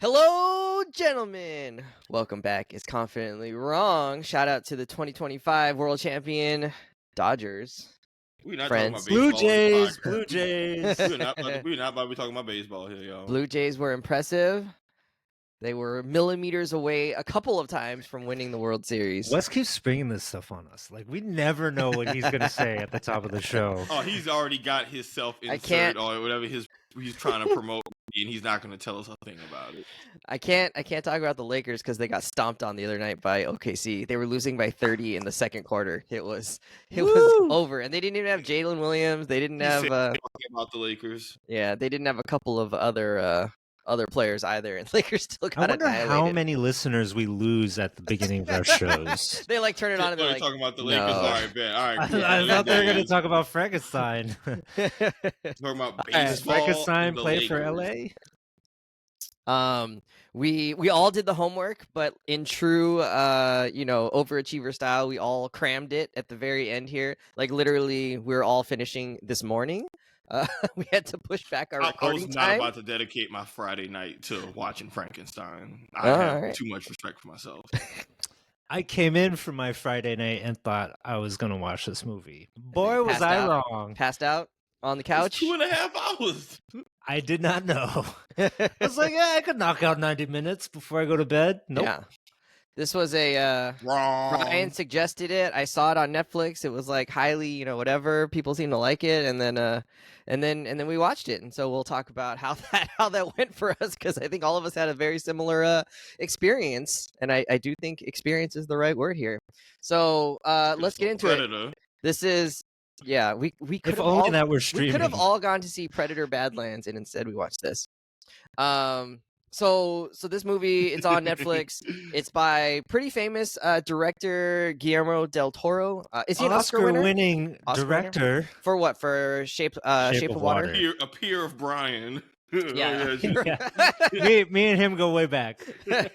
Hello, gentlemen. Welcome back. It's Confidently Wrong. Shout out to the 2025 World Champion Dodgers. We're not Friends. talking about baseball. Blue Jays. We're not about to be talking about baseball here, y'all. Blue Jays were impressive. They were millimeters away a couple of times from winning the World Series. Wes keeps springing this stuff on us. Like, we never know what he's going to say at the top of the show. Oh, he's already got his self-insert can't- or whatever he's trying to promote, and he's not going to tell us a thing about it. I can't talk about the Lakers because they got stomped on the other night by OKC. They were losing by 30 in the second quarter. It was over, and they didn't even have Jalen Williams. They didn't have talking about the Lakers. Yeah, they didn't have a couple of other players either, and Lakers still I got wonder annihilated. how many listeners we lose at the beginning of our shows. They like turn it on and they're like, talking about the Lakers. no. All right, bet. All right, cool. I thought they were going to talk about Frankenstein. talking about Does baseball. Frankenstein and the play for Lakers. LA? We all did the homework, but in true overachiever style, we all crammed it at the very end here. Like literally, we're all finishing this morning. We had to push back our I recording was not time. about to dedicate my Friday night to watching Frankenstein. I All have right. too much respect for myself. I came in for my Friday night and thought I was going to watch this movie. Boy, was passed I out. wrong. Passed out on the It's couch. 2.5 hours. I did not know. I was like, yeah, I could knock out 90 minutes before I go to bed. Nope. Yeah. This was a Wrong. Ryan suggested it. I saw it on Netflix. It was like highly, whatever. People seem to like it, and then we watched it. And so we'll talk about how that went for us, because I think all of us had a very similar experience, and I do think experience is the right word here. So let's get into it. This is we could If have only all, that were we streaming. could have all gone to see Predator Badlands, and instead we watched this. So this movie, it's on Netflix. It's by pretty famous director Guillermo del Toro. Is he an Oscar winner? Oscar-winning Oscar director. For what? For Shape of Water? A peer of Brian. Yeah. me and him go way back. Ever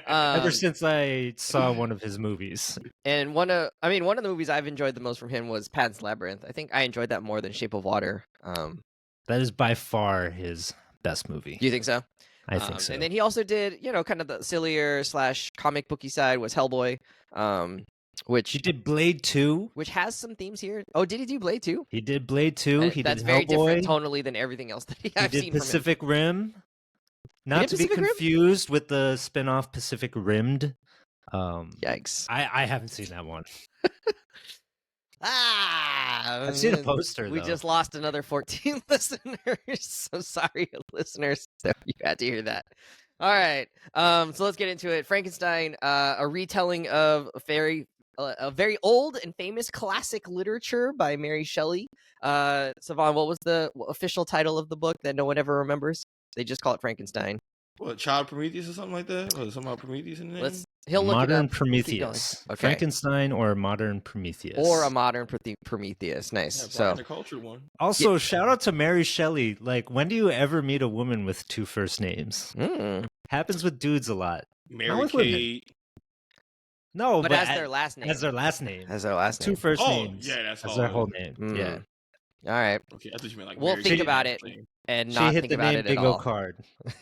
Um, since I saw one of his movies. and one of the movies I've enjoyed the most from him was Pan's Labyrinth. I think I enjoyed that more than Shape of Water. That is by far his best movie. Do you think so? I think so. And then he also did, kind of the sillier / comic booky side was Hellboy, which He did Blade 2. which has some themes here. Oh, did he do Blade 2? He did Blade 2. He That's did very different Hellboy. tonally than everything else that He I've did seen from him. Pacific Rim. Not did to be Pacific Rim? confused with the spin-off Pacific Rimmed. Yikes! I haven't seen that one. I've seen a poster, We though. just lost another 14 listeners. So sorry, listeners, that you had to hear that. All right, so let's get into it. Frankenstein, a retelling of a very old and famous classic literature by Mary Shelley. Savon, what was the official title of the book that no one ever remembers? They just call it Frankenstein. What, Child Prometheus or something like that? Or something about Prometheus in there? He'll look Modern it up. We'll keep going. Prometheus. Okay. Frankenstein or Modern Prometheus. Or a modern Prometheus. Nice. Yeah, So Brian, the cultured one. Also, shout out to Mary Shelley. Like, when do you ever meet a woman with two first names? Happens with dudes a lot. Mary with women. Kate. No, but as their last name. As their last name. As their last Two name. first Oh, names. yeah, that's as all. their whole name. Mm. Yeah. All right. Okay, I thought you meant like We'll Mary think Kate. about it. And She not hit think the about name it at bingo all. card.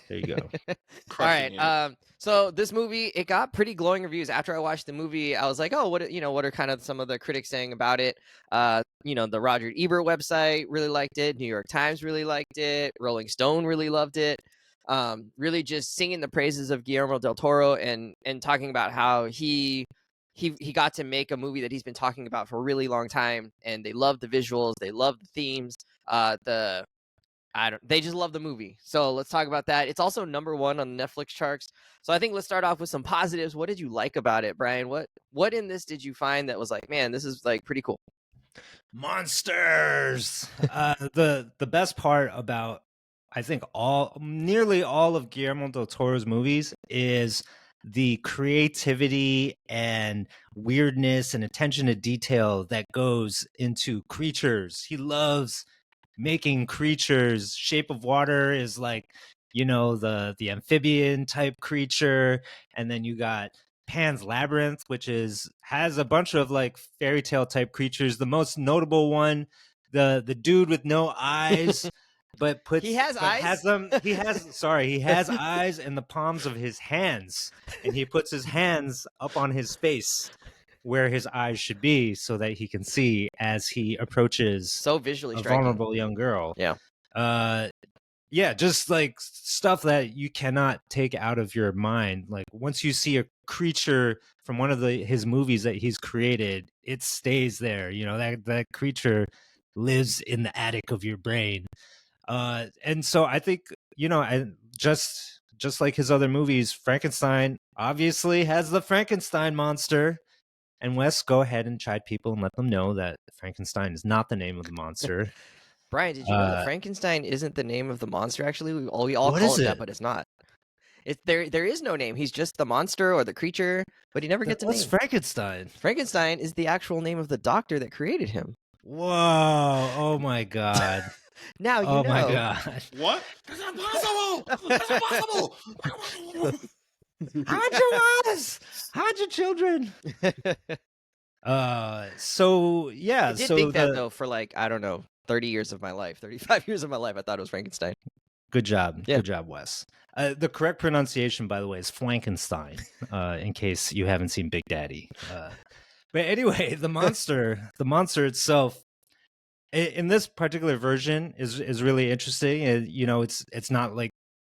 There you go. All Crushing right. it. So this movie, it got pretty glowing reviews. After I watched the movie, I was like, oh, what are kind of some of the critics saying about it? The Roger Ebert website really liked it. New York Times really liked it. Rolling Stone really loved it. Really just singing the praises of Guillermo del Toro and talking about how he got to make a movie that he's been talking about for a really long time, and they love the visuals, they love the themes, they just love the movie. So let's talk about that. It's also #1 on the Netflix charts. So I think let's start off with some positives. What did you like about it, Brian? What in this did you find that was like, man, this is like pretty cool? Monsters. The best part about, I think, nearly all of Guillermo del Toro's movies is the creativity and weirdness and attention to detail that goes into creatures. He loves making creatures. Shape of Water is like, the amphibian type creature, and then you got Pan's Labyrinth, which has a bunch of like fairy tale type creatures. The most notable one, the dude with no eyes, but He has eyes? has them. He has eyes in the palms of his hands, and he puts his hands up on his face where his eyes should be, so that he can see as he approaches So visually a striking. vulnerable young girl. Yeah. Yeah, just like stuff that you cannot take out of your mind. Like once you see a creature from one of his movies that he's created, it stays there. You know, that creature lives in the attic of your brain. And so I think, you know, I just like his other movies, Frankenstein obviously has the Frankenstein monster. And Wes, go ahead and chide people and let them know that Frankenstein is not the name of the monster. Brian, did you know that Frankenstein isn't the name of the monster? Actually, we all What call is it that, it? but it's not. There is no name. He's just the monster or the creature, but he never gets a What's name. Frankenstein? Frankenstein is the actual name of the doctor that created him. Whoa! Oh my god! Now you Oh know. my god! What? That's impossible! That's impossible! Hide your children. So yeah. I did so think that though for like, I don't know, 30 years of my life, 35 years of my life, I thought it was Frankenstein. Good job. Yeah. Good job, Wes. The correct pronunciation, by the way, is Frankenstein, in case you haven't seen Big Daddy. But anyway, the monster itself, in this particular version, is really interesting. You know, it's not like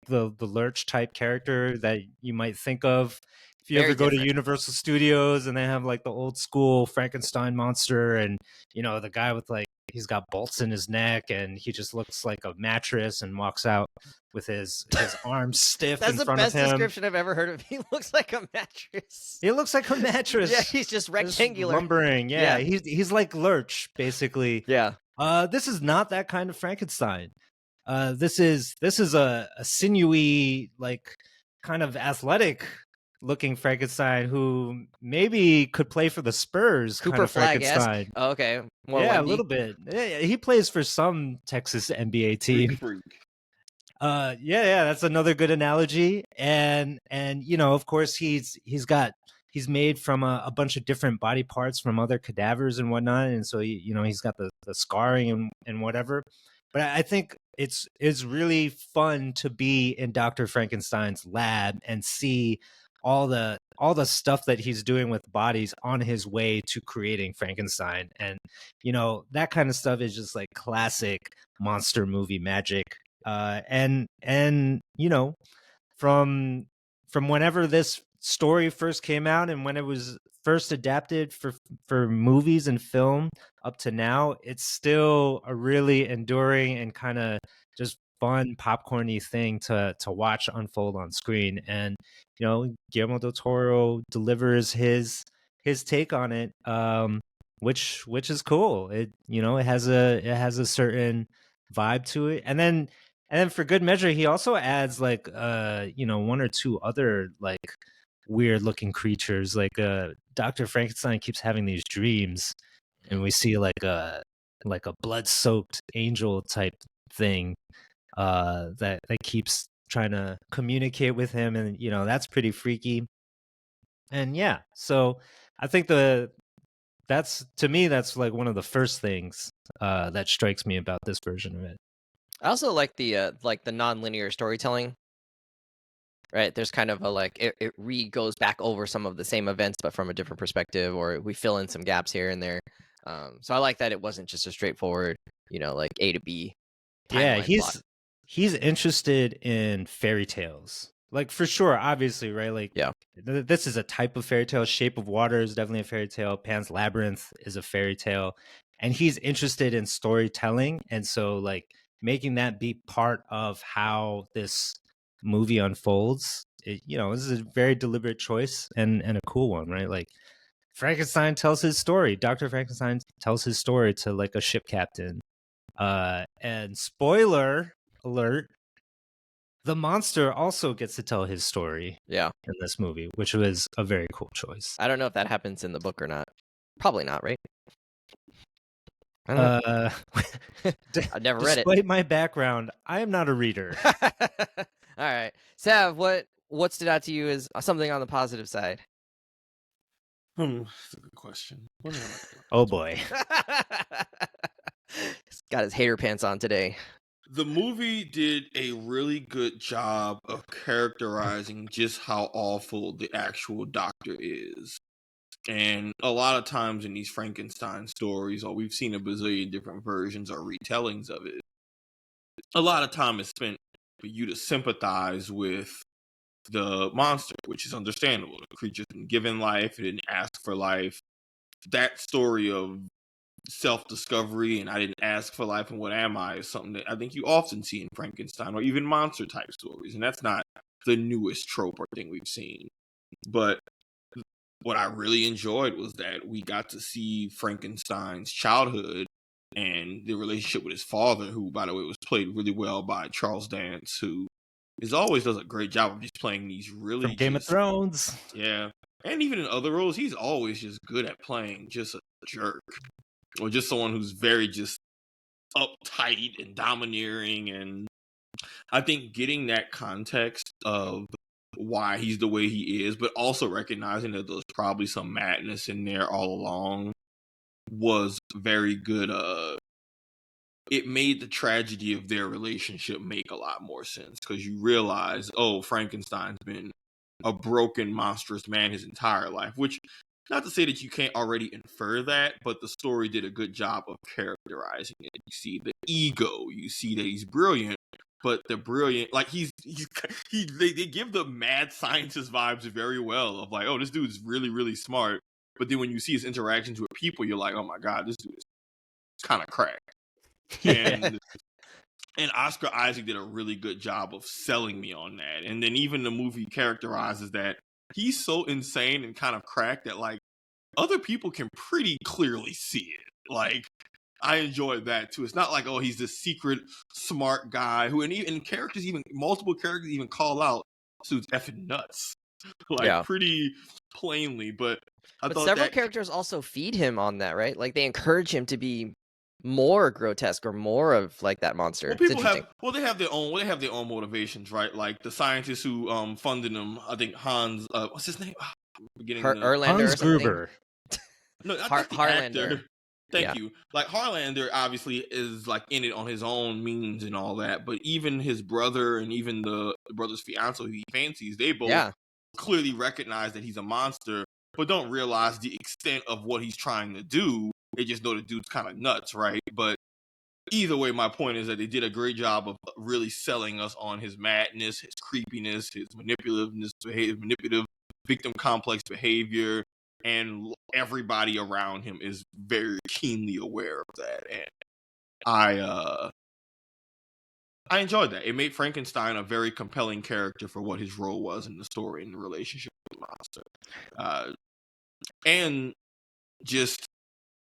the Lurch type character that you might think of if you Very ever go different. to Universal Studios and they have like the old school Frankenstein monster, and you know the guy with like, he's got bolts in his neck and he just looks like a mattress and walks out with his arms stiff That's in the front best of him. description I've ever heard of. He looks like a mattress. He looks like a mattress. Yeah, he's just rectangular. Lumbering. Yeah, he's like Lurch, basically. Yeah. This is not that kind of Frankenstein. This is a sinewy, like kind of athletic looking Frankenstein who maybe could play for the Spurs. Cooper kind of Flag-esque. Frankenstein. Oh, okay. More Yeah, Wendy. a little bit. Yeah, he plays for some Texas NBA team. Freak. Yeah, that's another good analogy. And you know, of course, he's made from a bunch of different body parts from other cadavers and whatnot, and so you know he's got the scarring and whatever. But I think it's really fun to be in Dr. Frankenstein's lab and see all the stuff that he's doing with bodies on his way to creating Frankenstein. And you know, that kind of stuff is just like classic monster movie magic. And you know, from whenever this story first came out and when it was first adapted for movies and film up to now, it's still a really enduring and kind of just fun popcorny thing to watch unfold on screen. And you know, Guillermo del Toro delivers his take on it, which is cool. It, you know, it has a certain vibe to it. And then for good measure, he also adds like you know, one or two other like weird looking creatures. Like Dr. Frankenstein keeps having these dreams, and we see like a blood soaked angel type thing that keeps trying to communicate with him, and you know, that's pretty freaky. And yeah, so I think that's to me, that's like one of the first things that strikes me about this version of it. I also like the non-linear storytelling. Right, there's kind of a like it goes back over some of the same events but from a different perspective, or we fill in some gaps here and there. So I like that it wasn't just a straightforward, you know, like A to B. Yeah, plot. he's interested in fairy tales, like for sure, obviously, right? Like, yeah, this is a type of fairy tale. Shape of Water is definitely a fairy tale. Pan's Labyrinth is a fairy tale, and he's interested in storytelling, and so like making that be part of how this movie unfolds, you know, this is a very deliberate choice and a cool one, right? Like Frankenstein tells his story. Dr. Frankenstein tells his story to like a ship captain. And spoiler alert, the monster also gets to tell his story. Yeah, in this movie, which was a very cool choice. I don't know if that happens in the book or not. Probably not, right? I don't know. I've never read it. Despite my background, I am not a reader. All right, Sav, what stood out to you as something on the positive side? That's a good question. Oh boy. He's got his hater pants on today. The movie did a really good job of characterizing just how awful the actual doctor is. And a lot of times in these Frankenstein stories, or we've seen a bazillion different versions or retellings of it, a lot of time is spent for you to sympathize with the monster, which is understandable. The creature's been given life, it didn't ask for life. That story of self-discovery and I didn't ask for life and what am I is something that I think you often see in Frankenstein or even monster type stories. And that's not the newest trope or thing we've seen. But what I really enjoyed was that we got to see Frankenstein's childhood and the relationship with his father, who, by the way, was played really well by Charles Dance, who always does a great job of just playing these really From Game of Thrones. Yeah. And even in other roles, he's always just good at playing just a jerk. Or just someone who's very just uptight and domineering. And I think getting that context of why he's the way he is, but also recognizing that there's probably some madness in there all along was very good. It made the tragedy of their relationship make a lot more sense because you realize, oh, Frankenstein's been a broken, monstrous man his entire life, which, not to say that you can't already infer that, but the story did a good job of characterizing it. You see the ego, you see that he's brilliant, but the brilliant, like they give the mad scientist vibes very well of like, oh, this dude's really, really smart. But then when you see his interactions with people, you're like, oh my God, this dude is kind of cracked. And Oscar Isaac did a really good job of selling me on that. And then even the movie characterizes that he's so insane and kind of cracked that like other people can pretty clearly see it. Like I enjoyed that too. It's not like, oh, he's this secret smart guy who, and even characters, even multiple characters even call out, this dude's effing nuts. Like pretty plainly. But But several characters also feed him on that, right? Like they encourage him to be more grotesque or more of like that monster. Well, people have they have their own motivations, right? Like the scientists who funded them. I think Hans, what's his name? Hans Gruber. No, that's the actor. Thank you. Like Harlander obviously is like in it on his own means and all that, but even his brother and even the brother's fiance who he fancies, they both clearly recognize that he's a monster, but don't realize the extent of what he's trying to do. They just know the dude's kind of nuts, right? But either way, my point is that they did a great job of really selling us on his madness, his creepiness, his manipulativeness, his manipulative victim complex behavior, and everybody around him is very keenly aware of that. And I enjoyed that. It made Frankenstein a very compelling character for what his role was in the story and the relationship with the monster. And just,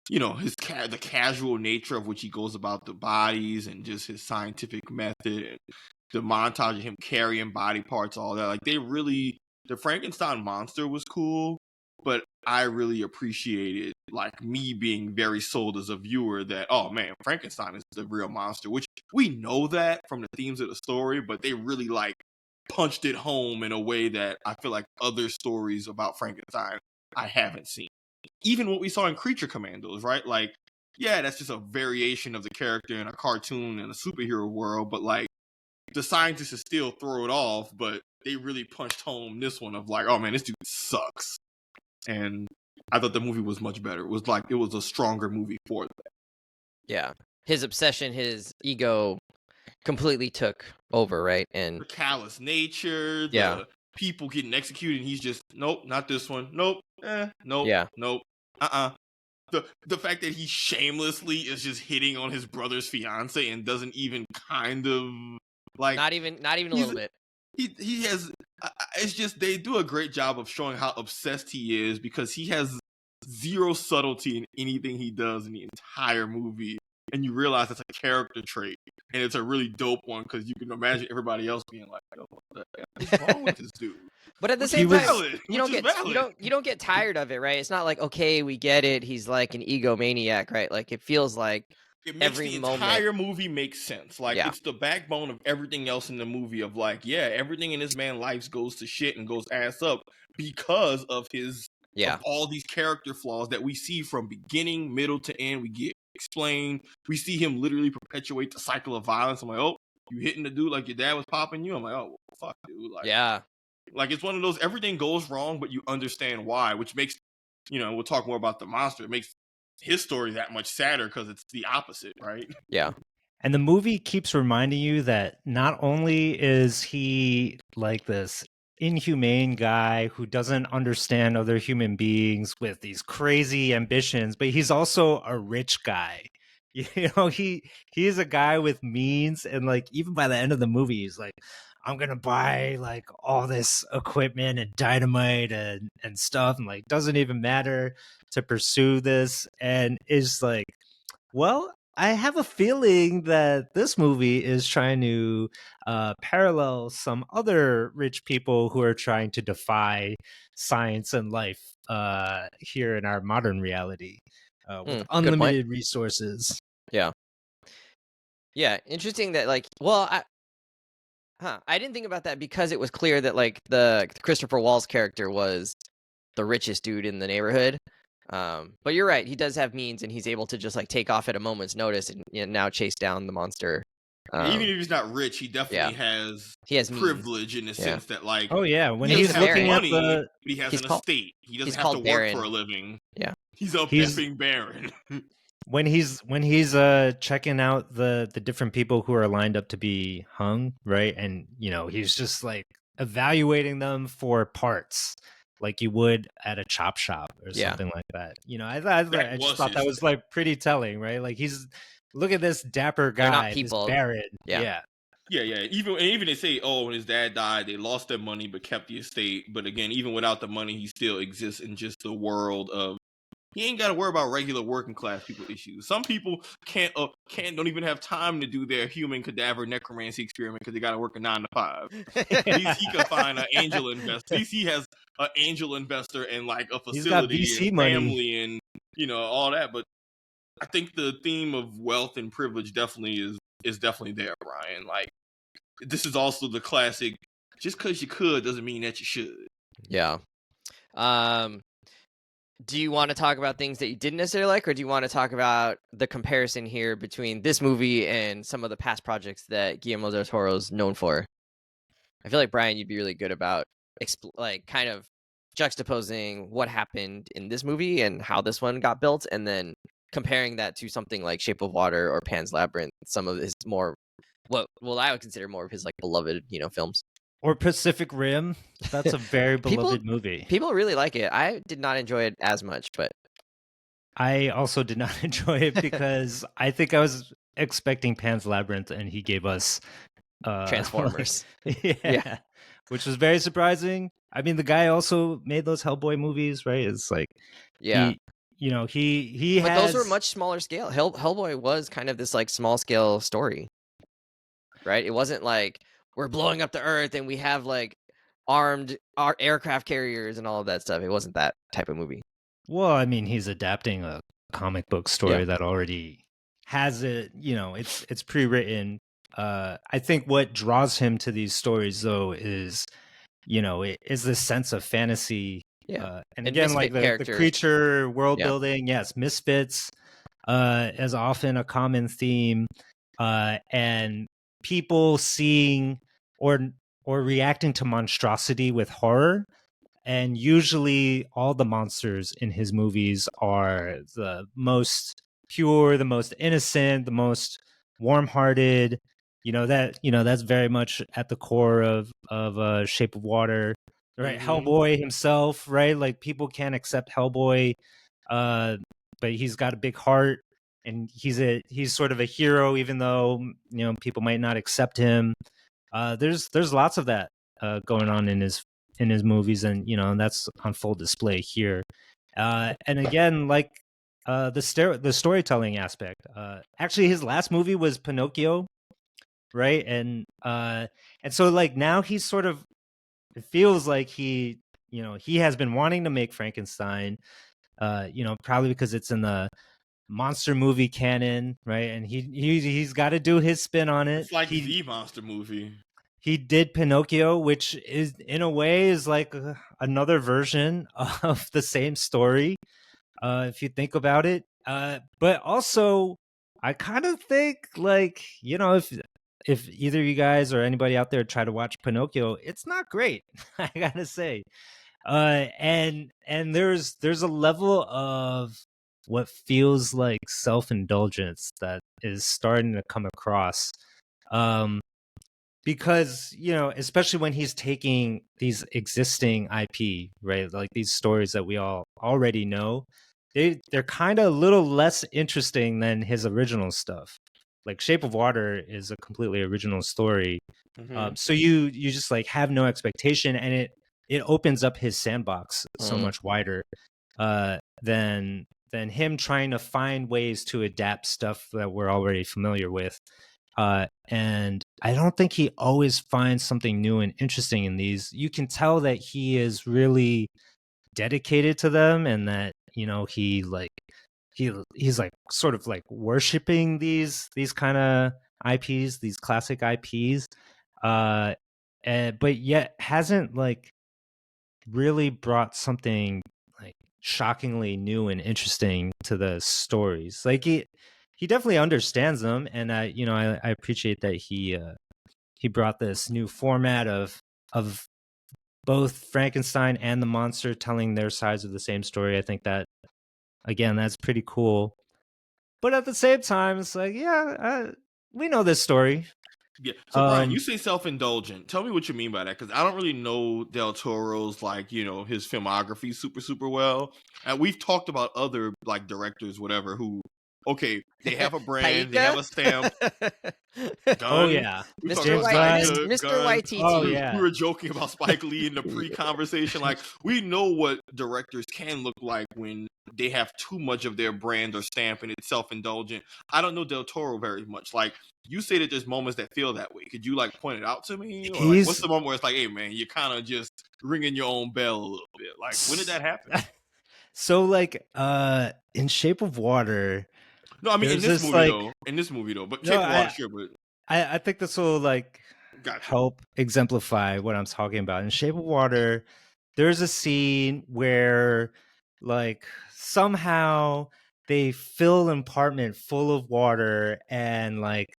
you know, his the casual nature of which he goes about the bodies and just his scientific method and the montage of him carrying body parts, all that. Like the Frankenstein monster was cool, but I really appreciated like me being very sold as a viewer that, oh man, Frankenstein is the real monster, which we know that from the themes of the story, but they really like punched it home in a way that I feel like other stories about Frankenstein I haven't seen. Even what we saw in Creature Commandos, right? Like, yeah, that's just a variation of the character in a cartoon and a superhero world, but like the scientists still throw it off, but they really punched home this one of like, oh man, this dude sucks. And I thought the movie was much better. It was a stronger movie for that. Yeah. His obsession, his ego completely took over, right? And the callous nature, the people getting executed, and he's just, nope, not this one. Nope. Nope. Nope. The fact that he shamelessly is just hitting on his brother's fiance and doesn't even kind of like not even a little bit. He has. It's just they do a great job of showing how obsessed he is because he has zero subtlety in anything he does in the entire movie, and you realize that's a character trait, and it's a really dope one because you can imagine everybody else being like, "Oh, what the hell is wrong with this dude?" But at the same time, you don't get tired of it, right? It's not like, okay, we get it. He's like an egomaniac, right? Like it feels like it makes the entire movie makes sense. Like it's the backbone of everything else in the movie of like, yeah, everything in this man's life goes to shit and goes ass up because of his of all these character flaws that we see from beginning, middle to end. We get explained. We see him literally perpetuate the cycle of violence. I'm like, oh, you hitting the dude like your dad was popping you? I'm like, oh, well, fuck, dude. Like it's one of those, everything goes wrong, but you understand why, which makes, we'll talk more about the monster. It makes his story that much sadder because it's the opposite, right? Yeah. And the movie keeps reminding you that not only is he like this inhumane guy who doesn't understand other human beings with these crazy ambitions, but he's also a rich guy. He's a guy with means, and like even by the end of the movie, he's like, I'm gonna buy like all this equipment and dynamite and stuff, and like doesn't even matter to pursue this, and is like, well, I have a feeling that this movie is trying to parallel some other rich people who are trying to defy science and life here in our modern reality with unlimited resources. Yeah. Yeah. Interesting that, like, well, I didn't think about that because it was clear that, like, the Christopher Waltz character was the richest dude in the neighborhood. But you're right. He does have means, and he's able to just like take off at a moment's notice and now chase down the monster. Even if he's not rich, he definitely has privilege means. In the sense that, like, oh yeah, when he he's doesn't looking have at money, but he has an estate. He doesn't have to work for a living. Yeah, he's a pimping baron. When he's checking out the different people who are lined up to be hung, right? And he's just like evaluating them for parts, like you would at a chop shop or something like that. I just thought that was like pretty telling, right? Like he's, look at this dapper guy, this baron. Yeah. Even they say, oh, when his dad died, they lost their money but kept the estate. But again, even without the money, he still exists in just the world of. He ain't got to worry about regular working class people issues. Some people don't even have time to do their human cadaver necromancy experiment because they got to work a 9 to 5. At least he can find an angel investor. At least he has an angel investor and like a facility and family and all that. But I think the theme of wealth and privilege definitely is definitely there, Brian. Like, this is also the classic. Just because you could doesn't mean that you should. Yeah. Do you want to talk about things that you didn't necessarily like, or do you want to talk about the comparison here between this movie and some of the past projects that Guillermo del Toro's known for? I feel like, Brian, you'd be really good about kind of juxtaposing what happened in this movie and how this one got built, and then comparing that to something like Shape of Water or Pan's Labyrinth, some of his more, what I would consider more of his like beloved, films. Or Pacific Rim. That's a very beloved movie. People really like it. I did not enjoy it as much, but I also did not enjoy it because I think I was expecting Pan's Labyrinth, and he gave us Transformers. Yeah, which was very surprising. I mean, the guy also made those Hellboy movies, right? It's like, he but those were much smaller scale. Hellboy was kind of this like small scale story, right? It wasn't like we're blowing up the earth and we have like armed aircraft carriers and all of that stuff. It wasn't that type of movie. Well, I mean, he's adapting a comic book story that already has it. It's pre-written. I think what draws him to these stories, though, is it is this sense of fantasy. And again, like the creature world building. Yes, misfits is often a common theme, and people seeing or reacting to monstrosity with horror. And usually all the monsters in his movies are the most pure, the most innocent, the most warm-hearted. That's very much at the core of Shape of Water, right? Mm-hmm. Hellboy himself, right? Like, people can't accept Hellboy, but he's got a big heart, and he's sort of a hero, even though people might not accept him. There's lots of that going on in his movies, and that's on full display here. And again, like the storytelling aspect. Actually, his last movie was Pinocchio, right? And so like now he's sort of, it feels like he has been wanting to make Frankenstein, probably because it's in the monster movie canon, right? And he's got to do his spin on it. It's like the monster movie. He did Pinocchio, which is in a way is like another version of the same story. If you think about it, But also, I kind of think like, if either you guys or anybody out there try to watch Pinocchio, it's not great. I gotta say. And there's a level of what feels like self-indulgence that is starting to come across. Um, because especially when he's taking these existing IP, right, like these stories that we all already know, they're kind of a little less interesting than his original stuff. Like Shape of Water is a completely original story. Mm-hmm. So you just like have no expectation, and it opens up his sandbox so much wider than him trying to find ways to adapt stuff that we're already familiar with. And I don't think he always finds something new and interesting in these. You can tell that he is really dedicated to them, and that he's like sort of like worshiping these kind of IPs, these classic IPs. But yet hasn't like really brought something like shockingly new and interesting to the stories. Like he definitely understands them, and I appreciate that he brought this new format of both Frankenstein and the monster telling their sides of the same story. I think that, again, that's pretty cool. But at the same time, it's like, we know this story. Yeah. So Brian, you say self-indulgent. Tell me what you mean by that, because I don't really know Del Toro's his filmography super well. And we've talked about other like directors, whatever, who they have a brand, they have a stamp. Gunn. Oh yeah, We Mr. Gunn. Waititi. Oh yeah, we were joking about Spike Lee in the pre-conversation. Like, we know what directors can look like when they have too much of their brand or stamp and it's self-indulgent. I don't know Del Toro very much. Like, you say that there's moments that feel that way. Could you like point it out to me? Or like, what's the moment where it's like, hey man, you're kind of just ringing your own bell a little bit? Like, when did that happen? So like in Shape of Water. No, I mean in this movie though. But Shape of Water, sure, but I think this will like help exemplify what I'm talking about. In Shape of Water, there's a scene where like somehow they fill an apartment full of water, and like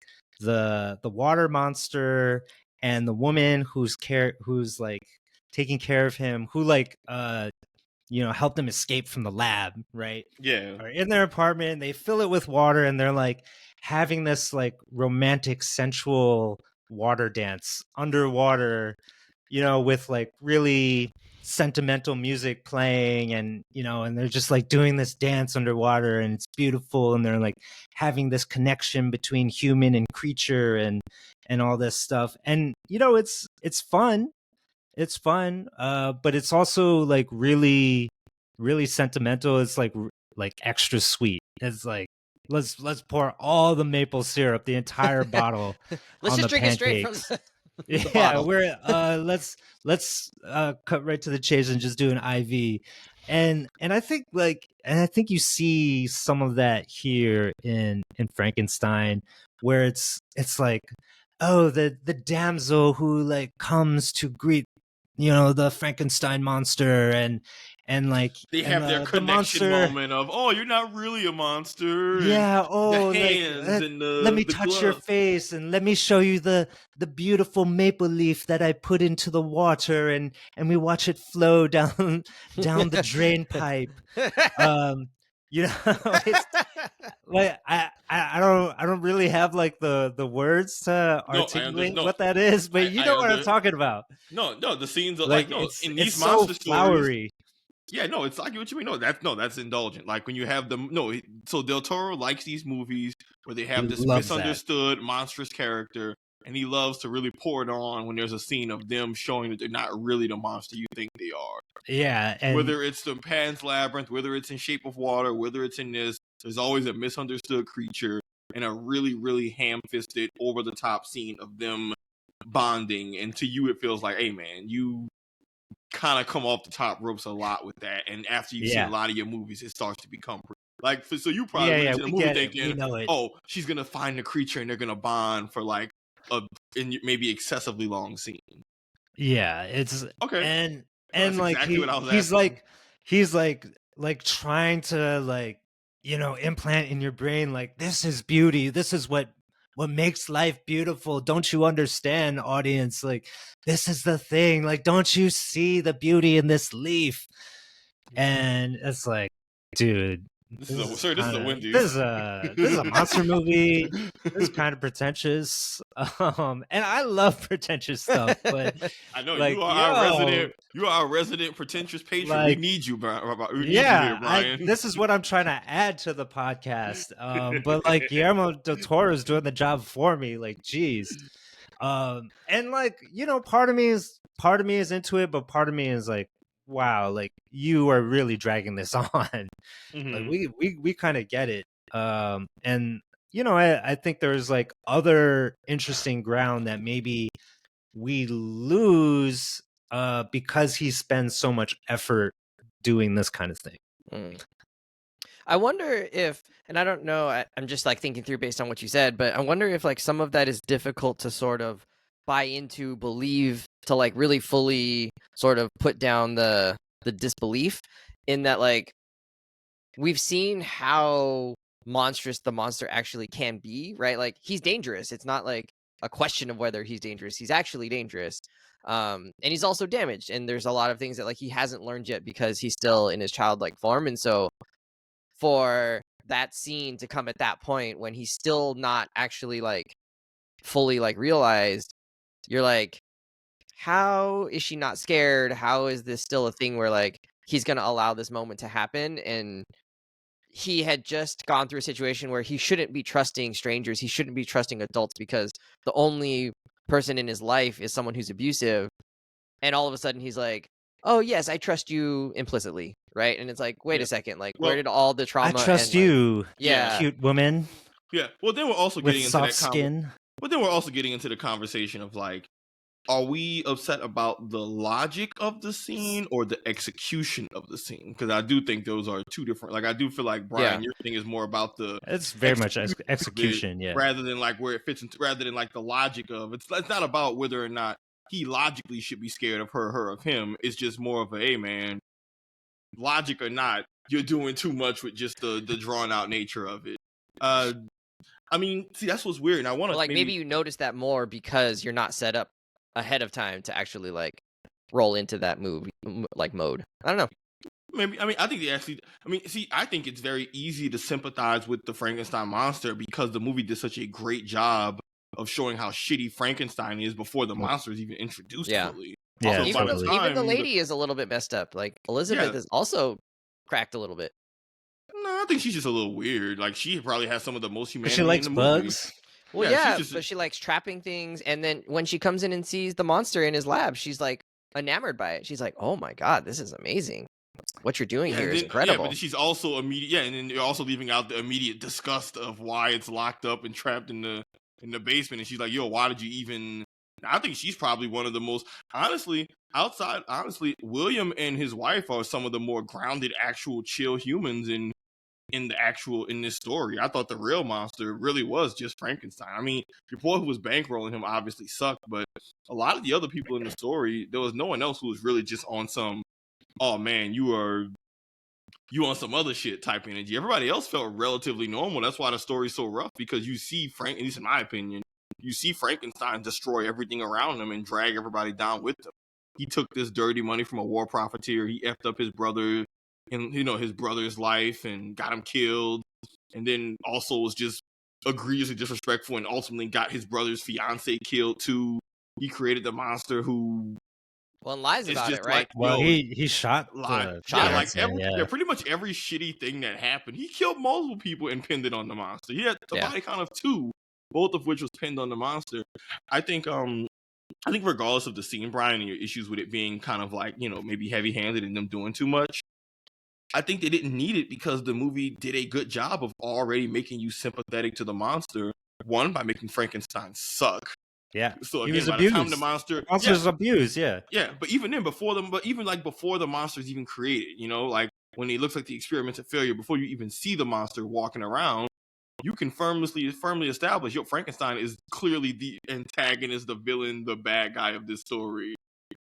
the water monster and the woman who's like taking care of him, who like helped them escape from the lab, right? Yeah. Are in their apartment, they fill it with water, and they're like having this like romantic, sensual water dance underwater, with like really sentimental music playing, and and they're just like doing this dance underwater, and it's beautiful, and they're like having this connection between human and creature, and all this stuff. And it's fun. It's fun, but it's also like really, really sentimental. It's like extra sweet. It's like let's pour all the maple syrup, the entire bottle, let's on just the drink pancakes. it straight from the bottle. We're let's cut right to the chase and just do an IV. And I think you see some of that here in Frankenstein, where it's like, oh, the damsel who like comes to greet the Frankenstein monster, and like they have their connection moment of, oh, you're not really a monster. Yeah. The hands and let me touch glove. your face, and let me show you the beautiful maple leaf that I put into the water, and we watch it flow down the drain pipe. It's like I don't really have like the words to articulate what that is, but you know what I'm talking about. No, the scenes of like in these it's monster so flowery. Stories. Yeah, no, it's like what you mean. That's indulgent. Like when you have them. No, so Del Toro likes these movies where they have this misunderstood monstrous character, and he loves to really pour it on when there's a scene of them showing that they're not really the monster you think they are. Yeah, and whether it's the Pan's Labyrinth, whether it's in Shape of Water, whether it's in this, there's always a misunderstood creature and a really, really ham-fisted, over-the-top scene of them bonding. And to you, it feels like, hey, man, you kind of come off the top ropes a lot with that. And after you've seen a lot of your movies, it starts to become like, so you probably went into the movie thinking, oh, she's going to find the creature and they're going to bond for like a maybe excessively long scene. Yeah, it's okay. And like exactly he's like trying to like implant in your brain like, this is beauty, this is what makes life beautiful, don't you understand, audience? Like, this is the thing, like, don't you see the beauty in this leaf? And it's like, dude, This is a Wendy's. this is a monster movie. This is kind of pretentious, and I love pretentious stuff, but I know like, you are our resident pretentious patron. We like, need you, Brian. We need you yeah, here, Brian. this is what I'm trying to add to the podcast. But like, Guillermo del Toro is doing the job for me. Like, geez. And like, part of me is into it, but part of me is like, wow, like, you are really dragging this on. Like, we kind of get it. And I think there's like other interesting ground that maybe we lose because he spends so much effort doing this kind of thing. I wonder if, and I don't know, I'm just like thinking through based on what you said, but I wonder if like some of that is difficult to sort of buy into, believe, to like really fully sort of put down the disbelief in that, like, we've seen how monstrous the monster actually can be, right? Like, he's dangerous. It's not like a question of whether he's dangerous. He's actually dangerous. And he's also damaged. And there's a lot of things that like he hasn't learned yet because he's still in his childlike form. And so for that scene to come at that point when he's still not actually like fully like realized, you're like, how is she not scared? How is this still a thing where like he's going to allow this moment to happen? And he had just gone through a situation where he shouldn't be trusting strangers. He shouldn't be trusting adults because the only person in his life is someone who's abusive. And all of a sudden he's like, oh yes, I trust you implicitly, right? And it's like, wait a second, like, where did all the trauma? I trust and, you, yeah, cute woman. Yeah. Well, then we're also with getting into soft that skin. But then we're also getting into the conversation of like, are we upset about the logic of the scene or the execution of the scene? Because I do think those are two different. Like, I do feel like, Brian, your thing is more about the it's very much execution, yeah, rather than like where it fits into, rather than like the logic of it's not about whether or not he logically should be scared of her of him. It's just more of a, hey man, logic or not, you're doing too much with just the drawn out nature of it. I mean, see, that's what's weird. And I want to like maybe you notice that more because you're not set up ahead of time to actually like roll into that mode. I don't know. Maybe. I mean, I think they actually. I mean, see, I think it's very easy to sympathize with the Frankenstein monster because the movie did such a great job of showing how shitty Frankenstein is before the monster is even introduced fully. Yeah, so even the lady is a little bit messed up. Like Elizabeth is also cracked a little bit. No, I think she's just a little weird. Like, she probably has some of the most humanity she likes in the movie. bugs. Well, yeah, but she likes trapping things, and then when she comes in and sees the monster in his lab, she's like enamored by it. She's like, "Oh my god, this is amazing! What you're doing here is incredible." Yeah, but she's also immediate. Yeah, and then you're also leaving out the immediate disgust of why it's locked up and trapped in the basement. And she's like, "Yo, why did you even?" I think she's probably one of the most honestly, William and his wife are some of the more grounded, actual chill humans in this story. I thought the real monster really was just Frankenstein. I mean, your boy who was bankrolling him obviously sucked, but a lot of the other people in the story, there was no one else who was really just on some, oh man, you on some other shit type energy. Everybody else felt relatively normal. That's why the story's so rough, because you see at least in my opinion, you see Frankenstein destroy everything around him and drag everybody down with him. He took this dirty money from a war profiteer. He effed up his brother and his brother's life and got him killed, and then also was just egregiously disrespectful and ultimately got his brother's fiance killed too. He created the monster who lies about it, right? Like, well, he shot pretty much every shitty thing that happened. He killed multiple people and pinned it on the monster. He had the body count of 2, both of which was pinned on the monster. I think regardless of the scene, Brian, and your issues with it being kind of like, maybe heavy-handed and them doing too much, I think they didn't need it because the movie did a good job of already making you sympathetic to the monster. One, by making Frankenstein suck. Yeah. So again, he was by abused. the time the monster was abused, yeah. Yeah, but even then, before the monster's even created, like when it looks like the experiment's a failure, before you even see the monster walking around, you can firmly establish, Frankenstein is clearly the antagonist, the villain, the bad guy of this story.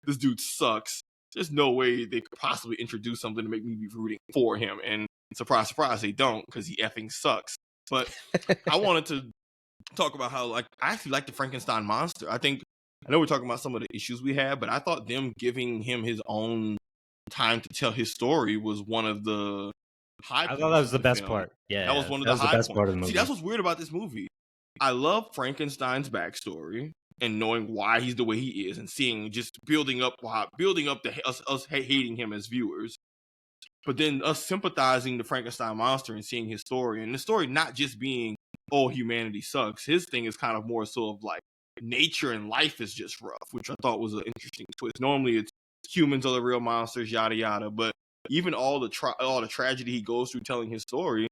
This dude sucks. There's no way they could possibly introduce something to make me be rooting for him. And Surprise, surprise, they don't, because he effing sucks. But I wanted to talk about how, like, I actually like the Frankenstein monster. I know we're talking about some of the issues we had, but I thought them giving him his own time to tell his story was one of the high I points thought that was of the the best film. part. That was Yeah, one of that the was the high best part of the points. See, movie. that's what's weird about this movie. I love Frankenstein's backstory and knowing why he's the way he is, and seeing just building up us hating him as viewers. But then us sympathizing the Frankenstein monster and seeing his story, and the story not just being, oh, humanity sucks. His thing is kind of more so of like nature and life is just rough, which I thought was an interesting twist. Normally it's humans are the real monsters, yada yada, but even all the tragedy he goes through telling his story,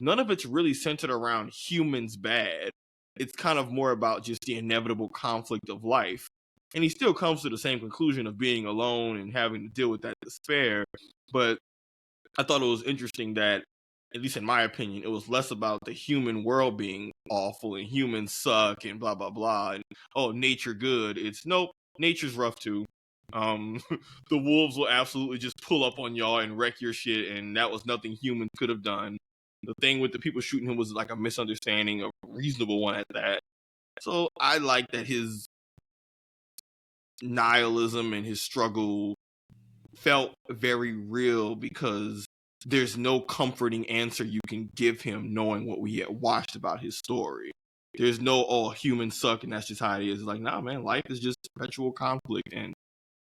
none of it's really centered around humans bad. It's kind of more about just the inevitable conflict of life. And he still comes to the same conclusion of being alone and having to deal with that despair. But I thought it was interesting that, at least in my opinion, it was less about the human world being awful and humans suck and blah, blah, blah. And, oh, nature good. It's nope, nature's rough too. The wolves will absolutely just pull up on y'all and wreck your shit, and that was nothing humans could have done. The thing with the people shooting him was like a misunderstanding, a reasonable one at that. So I like that his nihilism and his struggle felt very real, because there's no comforting answer you can give him knowing what we had watched about his story. There's no, oh, humans suck and that's just how it is. It's like, nah, man, life is just perpetual conflict, and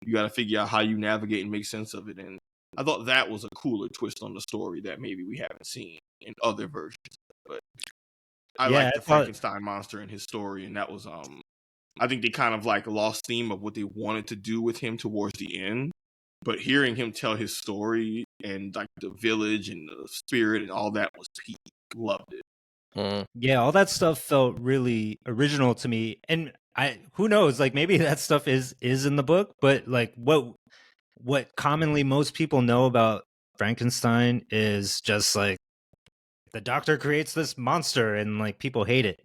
you got to figure out how you navigate and make sense of it. And I thought that was a cooler twist on the story that maybe we haven't seen in other versions. But I Yeah, like I the thought Frankenstein monster and his story, and that was I think they kind of like lost theme of what they wanted to do with him towards the end. But hearing him tell his story and like the village and the spirit and all that was peak. Loved it. yeah, all that stuff felt really original to me. And who knows, like maybe that stuff is in the book, but like what commonly most people know about Frankenstein is just like the doctor creates this monster and like people hate it,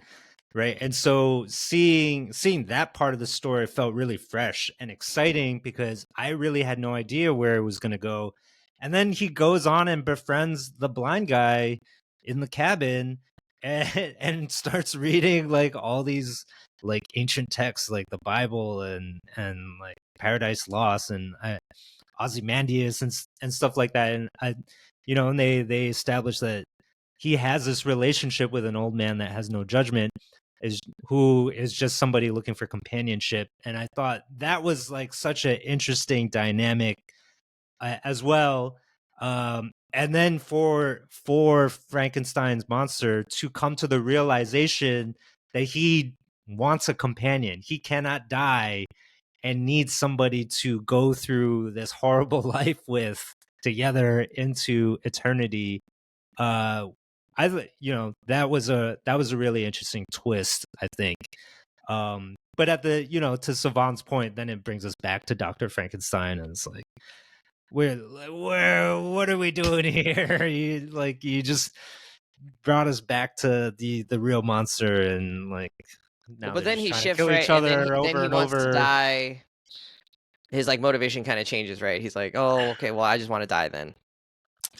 right? And so seeing that part of the story felt really fresh and exciting, because I really had no idea where it was going to go. And then he goes on and befriends the blind guy in the cabin, and starts reading like all these like ancient texts like the Bible and like Paradise Lost and Ozymandias and stuff like that. And and they establish that he has this relationship with an old man that has no judgment, who is just somebody looking for companionship. And I thought that was like such an interesting dynamic as well. And then for Frankenstein's monster to come to the realization that he wants a companion, he cannot die, and needs somebody to go through this horrible life with together into eternity. That was a really interesting twist, I think. But at the to Savon's point, then it brings us back to Dr. Frankenstein, and it's like, what are we doing here? You just brought us back to the real monster, and like Well, now but they're then just he trying to shifts, kill right? each And other then over he and wants to over. die. His like motivation kind of changes, right? He's like, oh, okay, well, I just want to die then.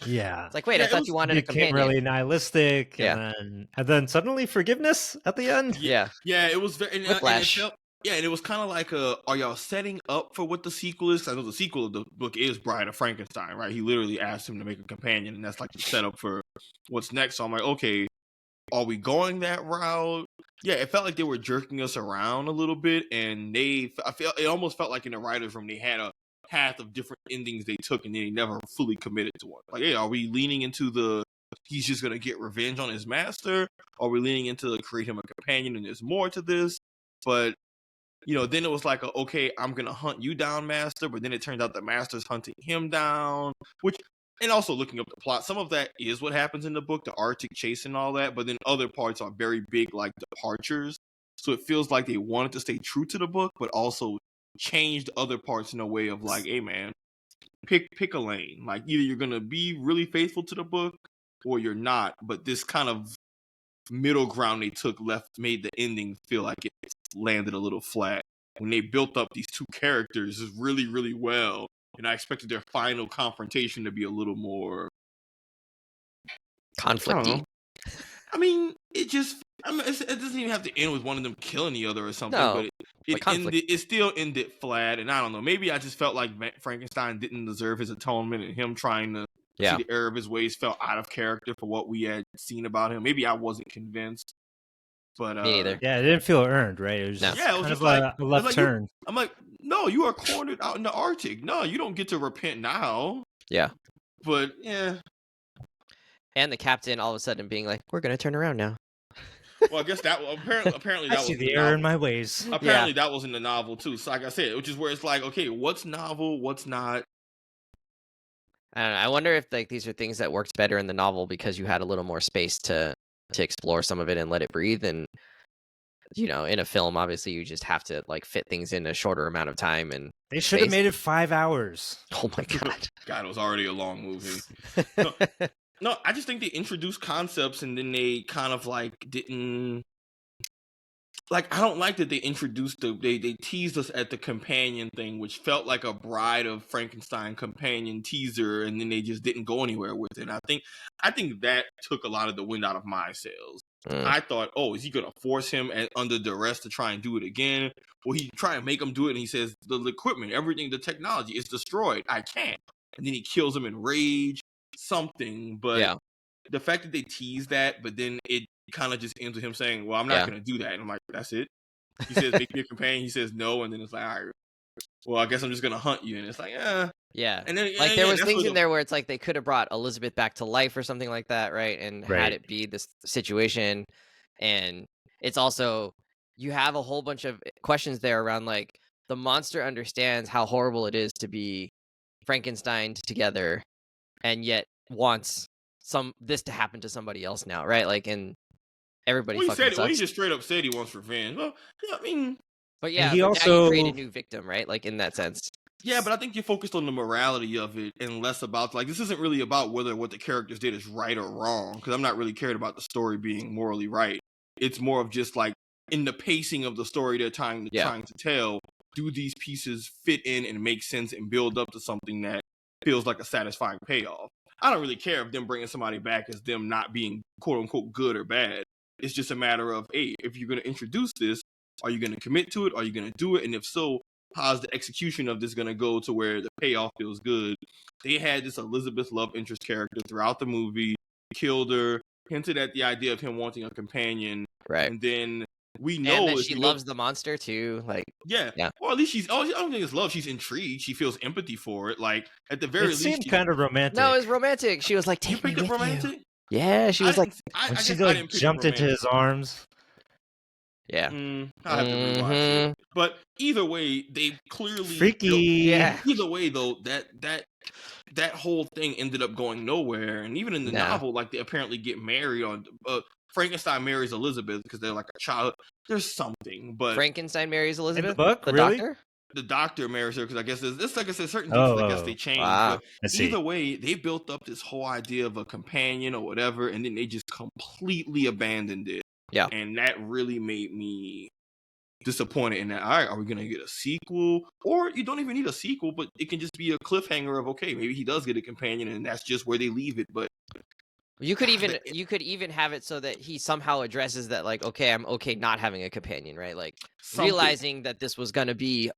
Yeah, It's like, wait, I Yeah, it thought was you wanted a became companion. really nihilistic, Yeah. and then suddenly forgiveness at the end. Yeah. Yeah, it was very, and it Whiplash. felt, yeah, and it was kind of like are y'all setting up for what the sequel is? I know the sequel of the book is Bride of Frankenstein, right? He literally asked him to make a companion, and that's like the setup for what's next. So I'm like, okay, are we going that route? Yeah, it felt like they were jerking us around a little bit, and I felt it almost felt like in the writers' room they had a path of different endings they took, and then they never fully committed to one. Like, hey, are we leaning into the he's just gonna get revenge on his master? Are we leaning into the create him a companion, and there's more to this? But then it was like, okay, I'm gonna hunt you down, master. But then it turned out the master's hunting him down, which. And also looking up the plot, some of that is what happens in the book, the Arctic chase and all that, but then other parts are very big, like departures. So it feels like they wanted to stay true to the book, but also changed other parts in a way of like, hey man, pick a lane. Like either you're gonna be really faithful to the book or you're not. But this kind of middle ground they took made the ending feel like it landed a little flat. When they built up these two characters really, really well. And I expected their final confrontation to be a little more conflicty. know. I mean, it doesn't even have to end with one of them killing the other or something, No, but conflict. it still ended flat, and I don't know. Maybe I just felt like Frankenstein didn't deserve his atonement, and him trying to see the error of his ways felt out of character for what we had seen about him. Maybe I wasn't convinced, but Me neither. Yeah, it didn't feel earned, right? It was No. just yeah, it was kind just of like a left turn. I'm like, no, you are cornered out in the Arctic. No, you don't get to repent now. Yeah. But yeah. And the captain all of a sudden being like, "We're gonna turn around now." Well, I guess that apparently I that see was the error in my ways. Apparently that was in the novel too. So like I said, which is where it's like, okay, what's novel, what's not? I don't know. I wonder if like these are things that worked better in the novel because you had a little more space to explore some of it and let it breathe. And in a film, obviously, you just have to like fit things in a shorter amount of time. And They should have made it 5 hours. Oh my god! God, it was already a long movie. No, I just think they introduced concepts and then they kind of like didn't. Like, I don't like that they introduced they teased us at the companion thing, which felt like a Bride of Frankenstein companion teaser, and then they just didn't go anywhere with it. And I think that took a lot of the wind out of my sails. I thought, oh, is he gonna force him under duress to try and do it again? Will he try and make him do it? And he says, the equipment, everything, the technology is destroyed. I can't. And then he kills him in rage, something. But the fact that they teased that, but then it kind of just ends with him saying, well, I'm not going to do that. And I'm like, that's it? He says, make me a companion. He says no. And then it's like, all right, well, I guess I'm just going to hunt you. And it's like, yeah. And then, like there was things in there where it's like they could have brought Elizabeth back to life or something like that, right? And had it be this situation. And it's also, you have a whole bunch of questions there around like the monster understands how horrible it is to be Frankenstein together and yet wants this to happen to somebody else now, right? Like, and everybody he fucking sucks. He just straight up said he wants revenge. Well, yeah, I mean, but yeah, now you create a new victim, right? Like in that sense. Yeah, but I think you're focused on the morality of it and less about like this isn't really about whether what the characters did is right or wrong, because I'm not really cared about the story being morally right. It's more of just like in the pacing of the story they're trying to tell, do these pieces fit in and make sense and build up to something that feels like a satisfying payoff. I don't really care if them bringing somebody back as them not being quote unquote good or bad. It's just a matter of, hey, if you're going to introduce this, are you going to commit to it? Are you going to do it? And if so, how's the execution of this going to go to where the payoff feels good? They had this Elizabeth love interest character throughout the movie, killed her, hinted at the idea of him wanting a companion. Right. And then we know that she loves the monster too. Like, yeah. Well, at least I don't think it's love. She's intrigued. She feels empathy for it. Like, at the very least. It seemed kind of romantic. No, it was romantic. She was like, take me with romantic? you. Yeah, she was like, when she like jumped into his arms. Yeah. I'll have to rewatch it. But either way, they clearly freaky. Either way, though, that whole thing ended up going nowhere. And even in the novel, like they apparently get married on. Frankenstein marries Elizabeth because they're like a child. There's something, but Frankenstein marries Elizabeth. In the book, the really? doctor. The doctor marries her because I guess it's like I said, certain things I guess they changed. Wow. But either way, they built up this whole idea of a companion or whatever, and then they just completely abandoned it. Yeah, and that really made me disappointed in that. All right, are we gonna get a sequel? Or you don't even need a sequel, but it can just be a cliffhanger of okay, maybe he does get a companion, and that's just where they leave it. But you could even have it so that he somehow addresses that, like, okay, I'm okay not having a companion, right? Like realizing that this was gonna be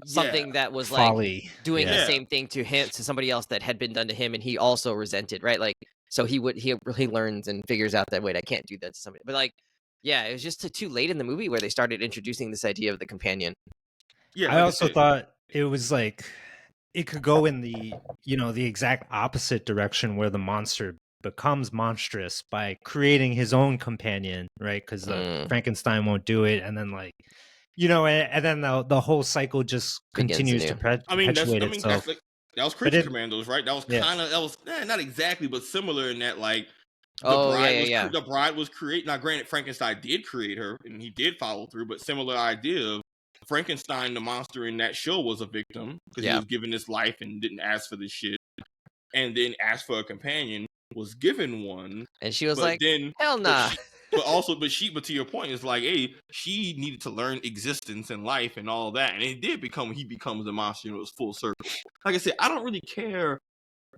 something that was like doing the same thing to him, to somebody else that had been done to him, and he also resented, right? Like, so he learns and figures out that, wait, I can't do that to somebody. But like, yeah, it was just too late in the movie where they started introducing this idea of the companion. Yeah, I also thought it was like it could go in the the exact opposite direction where the monster becomes monstrous by creating his own companion, right? Because Frankenstein won't do it, and then like and then the whole cycle just continues to perpetuate itself. That was Creature Commandos, right? That was kind of not exactly, but similar in that like the bride was created. Now, granted, Frankenstein did create her, and he did follow through, but similar idea of Frankenstein, the monster in that show, was a victim because he was given this life and didn't ask for this shit, and then asked for a companion, was given one, and she was like, then, hell nah. But to your point, it's like, hey, she needed to learn existence and life and all that, and it did he becomes the monster, and it was full circle. Like I said, I don't really care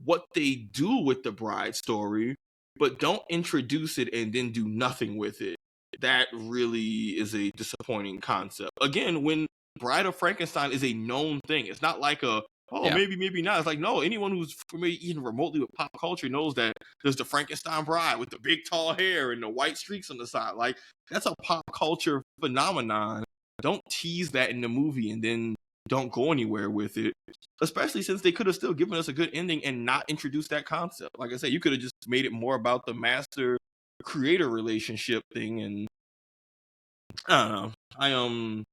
what they do with the bride story, but don't introduce it and then do nothing with it. That really is a disappointing concept. Again, when Bride of Frankenstein is a known thing, it's not like maybe not. It's like, no, anyone who's familiar even remotely with pop culture knows that there's the Frankenstein bride with the big tall hair and the white streaks on the side. Like, that's a pop culture phenomenon. Don't tease that in the movie and then don't go anywhere with it, especially since they could have still given us a good ending and not introduced that concept. Like I said, you could have just made it more about the master creator relationship thing, and I don't know.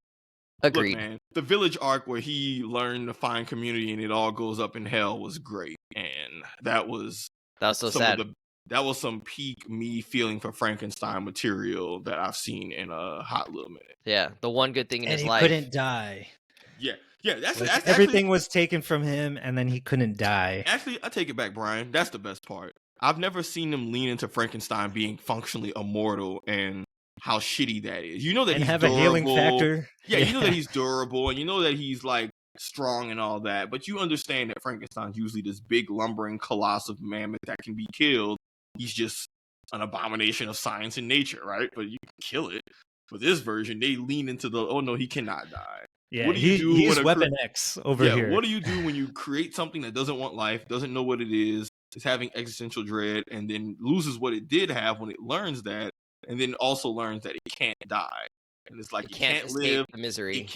Agreed. Look, man, the village arc where he learned to find community and it all goes up in hell was great, and that was so sad. That was some peak me feeling for Frankenstein material that I've seen in a hot little minute. Yeah, the one good thing in his life. He couldn't die. Yeah, that's everything actually, was taken from him, and then he couldn't die. Actually, I take it back, Brian. That's the best part. I've never seen them lean into Frankenstein being functionally immortal and how shitty that is. You know that he's durable. A healing factor. Yeah, you know that he's durable, and you know that he's like strong and all that. But you understand that Frankenstein's usually this big lumbering coloss of mammoth that can be killed. He's just an abomination of science and nature, right? But you can kill it. For this version, they lean into oh no, he cannot die. Yeah, what do you do he's Weapon X over here. What do you do when you create something that doesn't want life, doesn't know what it is having existential dread, and then loses what it did have when it learns that, and then also learns that it can't die, and it's like it can't live the misery. It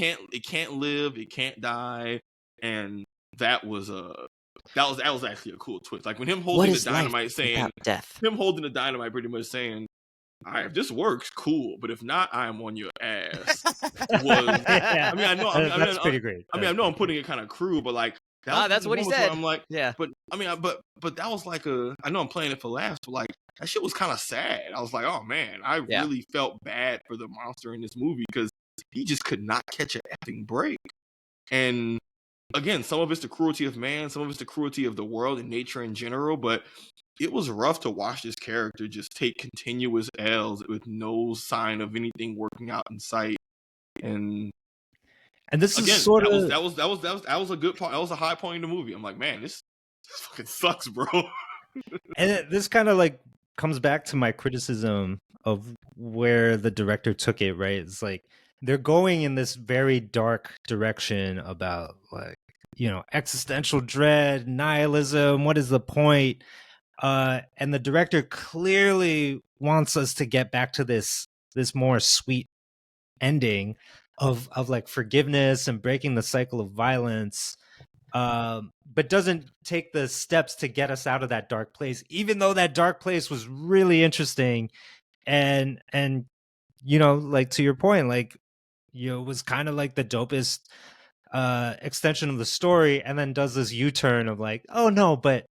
can't live. It can't die, and that was actually a cool twist. Like when him holding the dynamite, saying death. Him holding the dynamite, pretty much saying, all right, if this works, cool. But if not, I am on your ass. I mean, I know that's pretty great. I know I'm putting it kind of crude, but like that's what he said. I'm like, yeah. But I mean, but that was like I know I'm playing it for laughs, but like that shit was kind of sad. I was like, oh man, I really felt bad for the monster in this movie because he just could not catch an effing break. And again, some of it's the cruelty of man, some of it's the cruelty of the world and nature in general, but it was rough to watch this character just take continuous L's with no sign of anything working out in sight. And this again, is sort of that was a good part. That was a high point in the movie. I'm like, man, this fucking sucks, bro. And this kind of like comes back to my criticism of where the director took it, right? It's like they're going in this very dark direction about like, existential dread, nihilism, what is the point? And the director clearly wants us to get back to this more sweet ending of like forgiveness and breaking the cycle of violence, but doesn't take the steps to get us out of that dark place, even though that dark place was really interesting. And like to your point, like, it was kind of like the dopest extension of the story, and then does this U-turn of like, oh no, but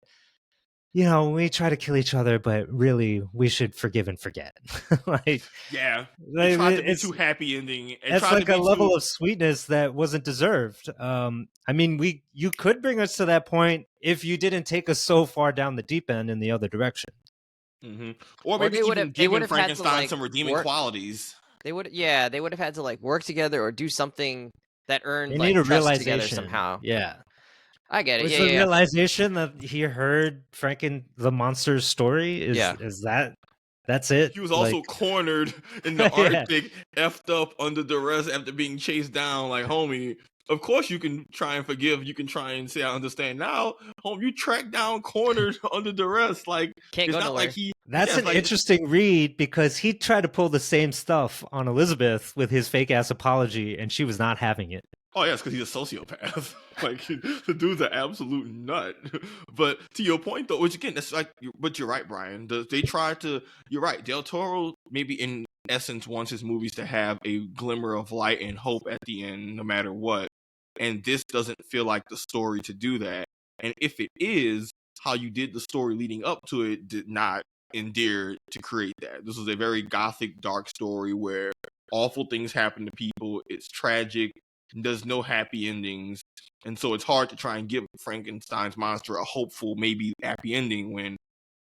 we try to kill each other, but really we should forgive and forget. Like, yeah, it tried to be too happy ending. It's like a level of sweetness that wasn't deserved. I mean, you could bring us to that point if you didn't take us so far down the deep end in the other direction. Mm-hmm. Or maybe they would have Frankenstein some redeeming qualities. They would have had to like work together or do something that earned they need a trust realization together somehow. Yeah. I get it. Was the realization that he heard the monster's story? Is that's it? He was also cornered in the Arctic, effed up under duress after being chased down. Like, homie, of course you can try and forgive. You can try and say, I understand. Now, home, you tracked down, cornered under duress. Like, can't go nowhere. That's an interesting read because he tried to pull the same stuff on Elizabeth with his fake ass apology, and she was not having it. Oh, yeah, it's because he's a sociopath. Like, the dude's an absolute nut. But to your point, though, which again, that's like, but you're right, Brian. They tried to, you're right. Del Toro, maybe in essence, wants his movies to have a glimmer of light and hope at the end, no matter what. And this doesn't feel like the story to do that. And if it is, how you did the story leading up to it did not endear to create that. This was a very gothic, dark story where awful things happen to people. It's tragic. There's no happy endings. And so it's hard to try and give Frankenstein's monster a hopeful, maybe happy ending when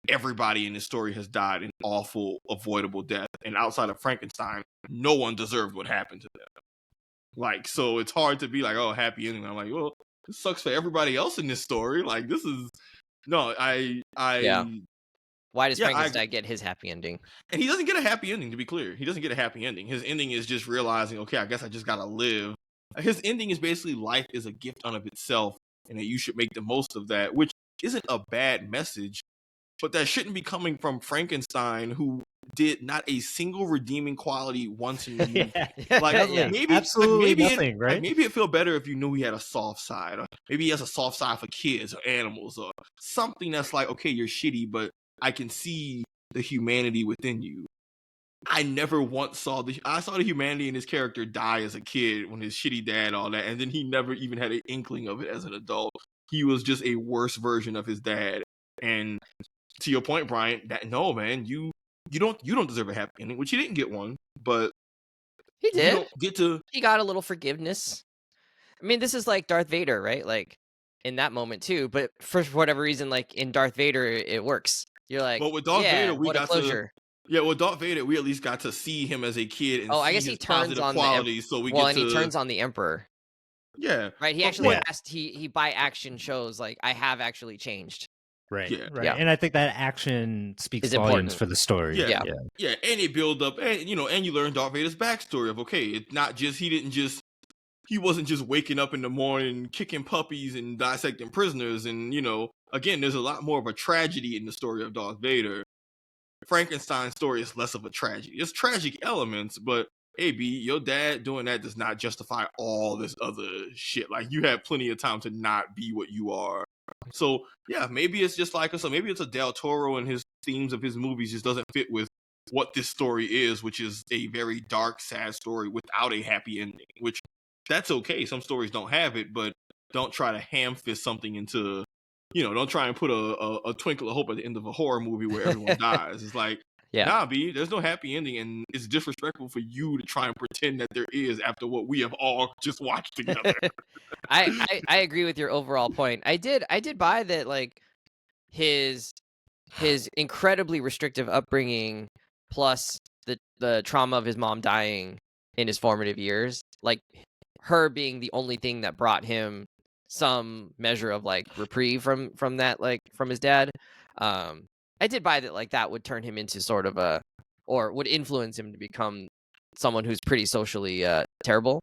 everybody in this story has died an awful, avoidable death. And outside of Frankenstein, no one deserved what happened to them. Like, so it's hard to be like, oh, happy ending. I'm like, well, this sucks for everybody else in this story. Like, this is... No, I Why does Yeah, Frankenstein get his happy ending? And he doesn't get a happy ending, to be clear. He doesn't get a happy ending. His ending is just realizing, okay, I guess I just gotta live. His ending is basically life is a gift unto itself, and that you should make the most of that, which isn't a bad message, but that shouldn't be coming from Frankenstein, who did not a single redeeming quality once in the movie. Like Nothing. maybe, Absolutely It, nothing, right? maybe it'd feel better if you knew he had a soft side, or maybe he has a soft side for kids or animals, or something that's like, okay, you're shitty, but I can see the humanity within you. I never once saw I saw the humanity in his character die as a kid when his shitty dad, all that, and then he never even had an inkling of it as an adult. He was just a worse version of his dad. And to your point, Brian, that no, man, you don't deserve a happy ending, which he didn't get one, but He did. you don't get to. He got a little forgiveness. I mean, this is like Darth Vader, right? Like in that moment too. But for whatever reason, like in Darth Vader, it works. You're like, But with Darth yeah, Vader, we what a got closure. Yeah, with Darth Vader, we at least got to see him as a kid and Oh, see I guess his he turns positive on qualities. So we well, get and to he turns on the Emperor. Yeah, Right. He But actually what- asked, he by action shows like I have actually changed. Right. Yeah. Right. Yeah. And I think that action speaks Is volumes important. for the story. Yeah. Yeah. Yeah, and it build up, and and you learn Darth Vader's backstory of okay, it's not just he wasn't just waking up in the morning kicking puppies and dissecting prisoners, and again, there's a lot more of a tragedy in the story of Darth Vader. Frankenstein's story is less of a tragedy. It's tragic elements, but hey, B, your dad doing that does not justify all this other shit. Like you had plenty of time to not be what you are. So yeah, maybe it's just like us. So maybe it's a Del Toro and his themes of his movies just doesn't fit with what this story is, which is a very dark, sad story without a happy ending. Which that's okay. Some stories don't have it, but don't try to ham fist something into. Don't try and put a twinkle of hope at the end of a horror movie where everyone dies. It's like, Yeah. nah, B, there's no happy ending, and it's disrespectful for you to try and pretend that there is after what we have all just watched together. I agree with your overall point. I did buy that like his incredibly restrictive upbringing plus the trauma of his mom dying in his formative years, like her being the only thing that brought him some measure of like reprieve from that, like from his dad. I did buy that like that would turn him into sort of or would influence him to become someone who's pretty socially terrible,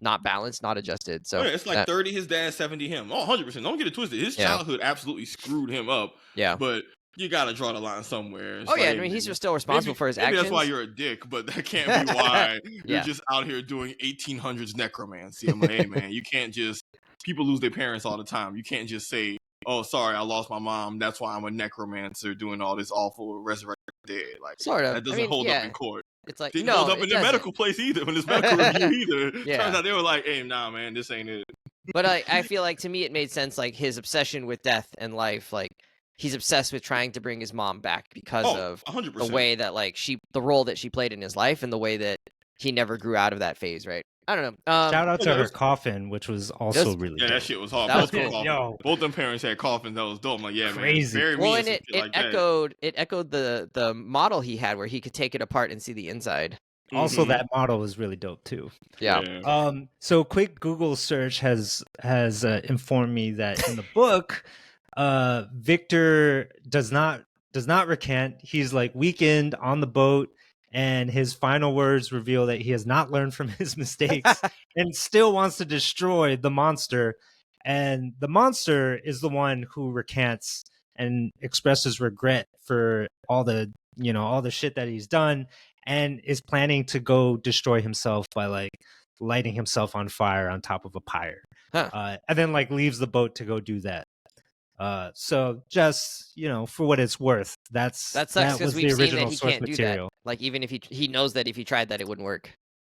not balanced, not adjusted. So it's like 30 his dad, 70 him. Oh, 100%. Don't get it twisted. His childhood absolutely screwed him up. Yeah. But you got to draw the line somewhere. It's I mean, he's still responsible for his maybe actions. That's why you're a dick, but that can't be why you're Yeah. just out here doing 1800s necromancy. I'm like, hey, man, you can't just... People lose their parents all the time. You can't just say, oh, sorry, I lost my mom. That's why I'm a necromancer doing all this awful resurrection dead. Like, sort of. That doesn't hold up in court. It's like, Didn't hold up in the medical place either, in this medical review either. Yeah. Turns out they were like, hey, nah, man, this ain't it. But I feel like to me it made sense, like his obsession with death and life, like he's obsessed with trying to bring his mom back because of 100%. the way that like the role that she played in his life and the way that he never grew out of that phase, right? I don't know. Shout out to her coffin, which was also really Yeah, dope. that shit was hard. That was Both, cool. Yo. Both them parents had coffins. That was dope. I'm like, yeah, Crazy. man. Bury me Well, and and some it shit like that. echoed the model he had where he could take it apart and see the inside. Also, Mhm. that model was really dope too. Yeah. So quick Google search has informed me that in the book, Victor does not recant. He's like weakened on the boat, and his final words reveal that he has not learned from his mistakes and still wants to destroy the monster. And the monster is the one who recants and expresses regret for all the shit that he's done, and is planning to go destroy himself by like lighting himself on fire on top of a pyre. And then like leaves the boat to go do that. So just for what it's worth, that sucks was because the we've seen original that he source can't material. do that. Like even if he knows that if he tried that it wouldn't work.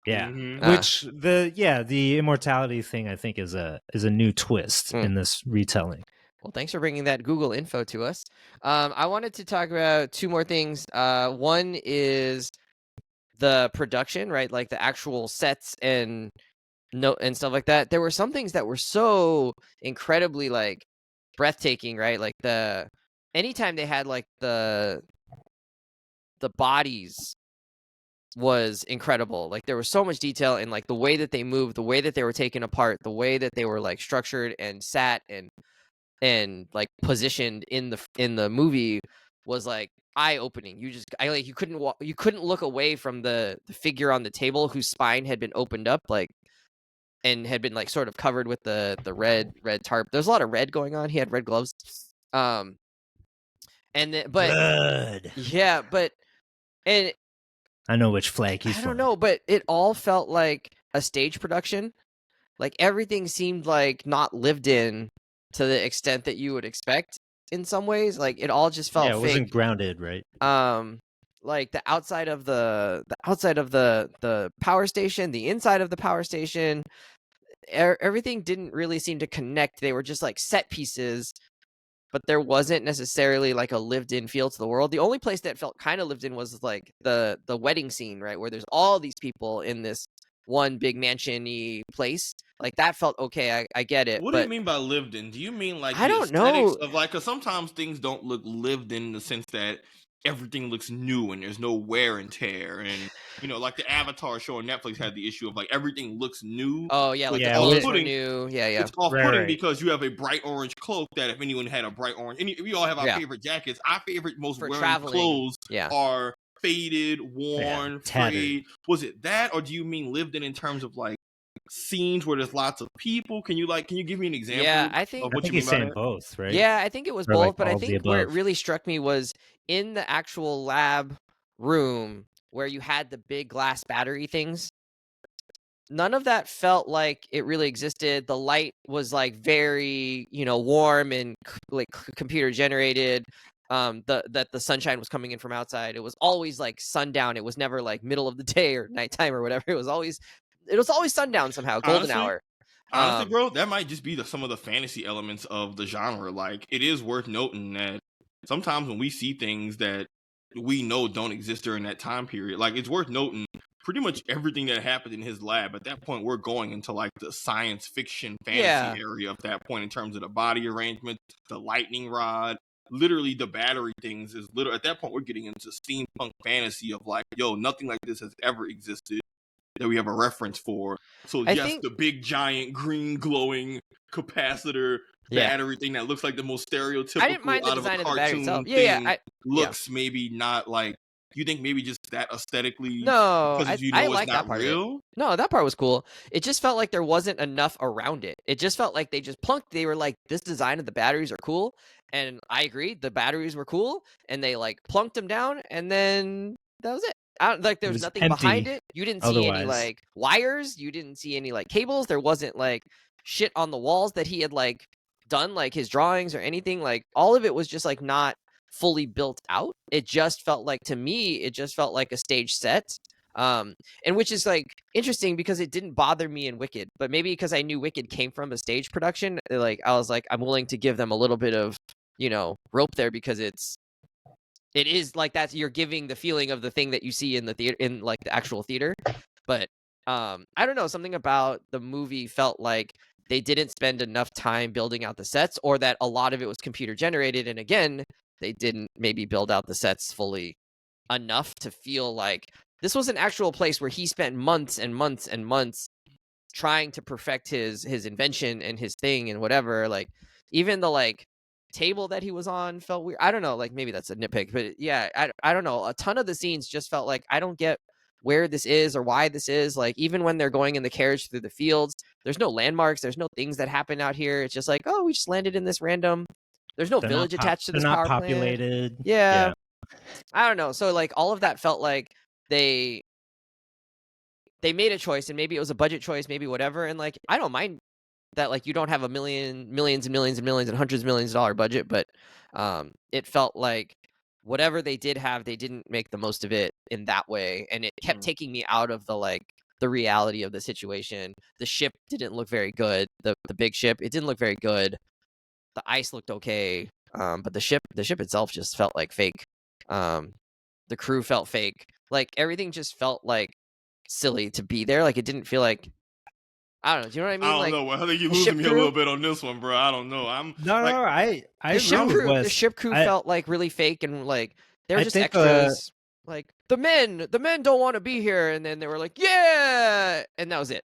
Yeah, Mhm. which the immortality thing I think is a new twist in this retelling. Well, thanks for bringing that Google info to us. I wanted to talk about two more things. One is the production, right? Like the actual sets and stuff like that. There were some things that were so incredibly like breathtaking, right? Like anytime they had like the bodies was incredible. Like there was so much detail in like the way that they moved, the way that they were taken apart, the way that they were like structured and sat and like positioned in the movie was like eye-opening. You couldn't look away from the figure on the table whose spine had been opened up, like, and had been like sort of covered with the red tarp. There's a lot of red going on. He had red gloves. And then, but Good. yeah, but and I know which flag he's I from. don't know, but it all felt like a stage production. Like everything seemed like not lived in to the extent that you would expect in some ways. Like it all just felt Yeah, it fake. wasn't grounded, right? Like the outside of the power station, the inside of the power station, everything didn't really seem to connect. They were just like set pieces, but there wasn't necessarily like a lived-in feel to the world. The only place that felt kind of lived in was like the wedding scene, right, where there's all these people in this one big mansion-y place. Like that felt okay. I get it. What do you mean by lived in? Do you mean like I the don't aesthetics know. of like? Because sometimes things don't look lived in the sense that everything looks new and there's no wear and tear, and like the Avatar show on Netflix had the issue of like everything looks new. Oh yeah, like Yeah, the it clothes was- were new. Yeah. It's off-putting Right. because you have a bright orange cloak that if anyone had a bright orange, we all have our Yeah. favorite jackets. Our favorite, most For wearing traveling, clothes yeah. are faded, worn, tattered. frayed. Was it that, or do you mean lived in terms of like scenes where there's lots of people? Can you give me an example? Yeah, I of think what I think you he's mean by saying that? both, right? Yeah, I think it was Or, both, like, but I all of the think where it above. really struck me was in the actual lab room where you had the big glass battery things. None of that felt like it really existed. The light was like very, warm and like computer generated. That the sunshine was coming in from outside. It was always like sundown. It was never like middle of the day or nighttime or whatever. It was always sundown somehow, golden hour. Honestly, bro, that might just be some of the fantasy elements of the genre. Like, it is worth noting that sometimes when we see things that we know don't exist during that time period, like, it's worth noting pretty much everything that happened in his lab. At that point, we're going into like the science fiction fantasy area of that point in terms of the body arrangement, the lightning rod, literally the battery things is literally at that point we're getting into steampunk fantasy of like, yo, nothing like this has ever existed that we have a reference for. So I yes, think- the big giant green glowing capacitor battery thing that looks like the most stereotypical I didn't mind the out of a design of the battery cartoon itself. thing looks maybe not like. You think maybe just that aesthetically? No, because I it's like not that part of it. real. No, that part was cool. It just felt like there wasn't enough around it. It just felt like they just plunked. They were like, this design of the batteries are cool. And I agreed. The batteries were cool. And they like plunked them down. And then that was it. There was nothing behind empty it. You didn't see any otherwise. like wires. You didn't see any like cables. There wasn't like shit on the walls that he had like done, like his drawings or anything. Like all of it was just like not fully built out. It just felt like, to me, it just felt like a stage set. And which is like interesting because it didn't bother me in Wicked, but maybe because I knew Wicked came from a stage production, like I was like, I'm willing to give them a little bit of, rope there because it is like that. You're giving the feeling of the thing that you see in the theater, in like the actual theater. But I don't know, something about the movie felt like they didn't spend enough time building out the sets, or that a lot of it was computer generated. And again, they didn't maybe build out the sets fully enough to feel like this was an actual place where he spent months and months and months trying to perfect his invention and his thing and whatever. Like even the like table that he was on felt weird. I don't know, like maybe that's a nitpick, but yeah, I don't know. A ton of the scenes just felt like I don't get where this is or why this is. Like even when they're going in the carriage through the fields, there's no landmarks, there's no things that happen out here. It's just like, oh, we just landed in this random. There's no village attached to this They're power not plant. populated. Yeah. I don't know. So like all of that felt like they made a choice, and maybe it was a budget choice, maybe whatever. And like I don't mind that, like you don't have a millions and millions and millions and hundreds of millions of dollar budget, but it felt like whatever they did have, they didn't make the most of it in that way, and it kept taking me out of the reality of the situation. The ship didn't look very good. The big ship, it didn't look very good. The ice looked okay, but the ship itself just felt like fake. The crew felt fake. Like everything just felt like silly to be there. Like it didn't feel like, I don't know. Do you know what I mean? I don't know. I think you're losing me a little bit on this one, bro. I don't know. I the ship crew felt like really fake, and like they were just extras. Like the men don't want to be here, and then they were like, yeah, and that was it.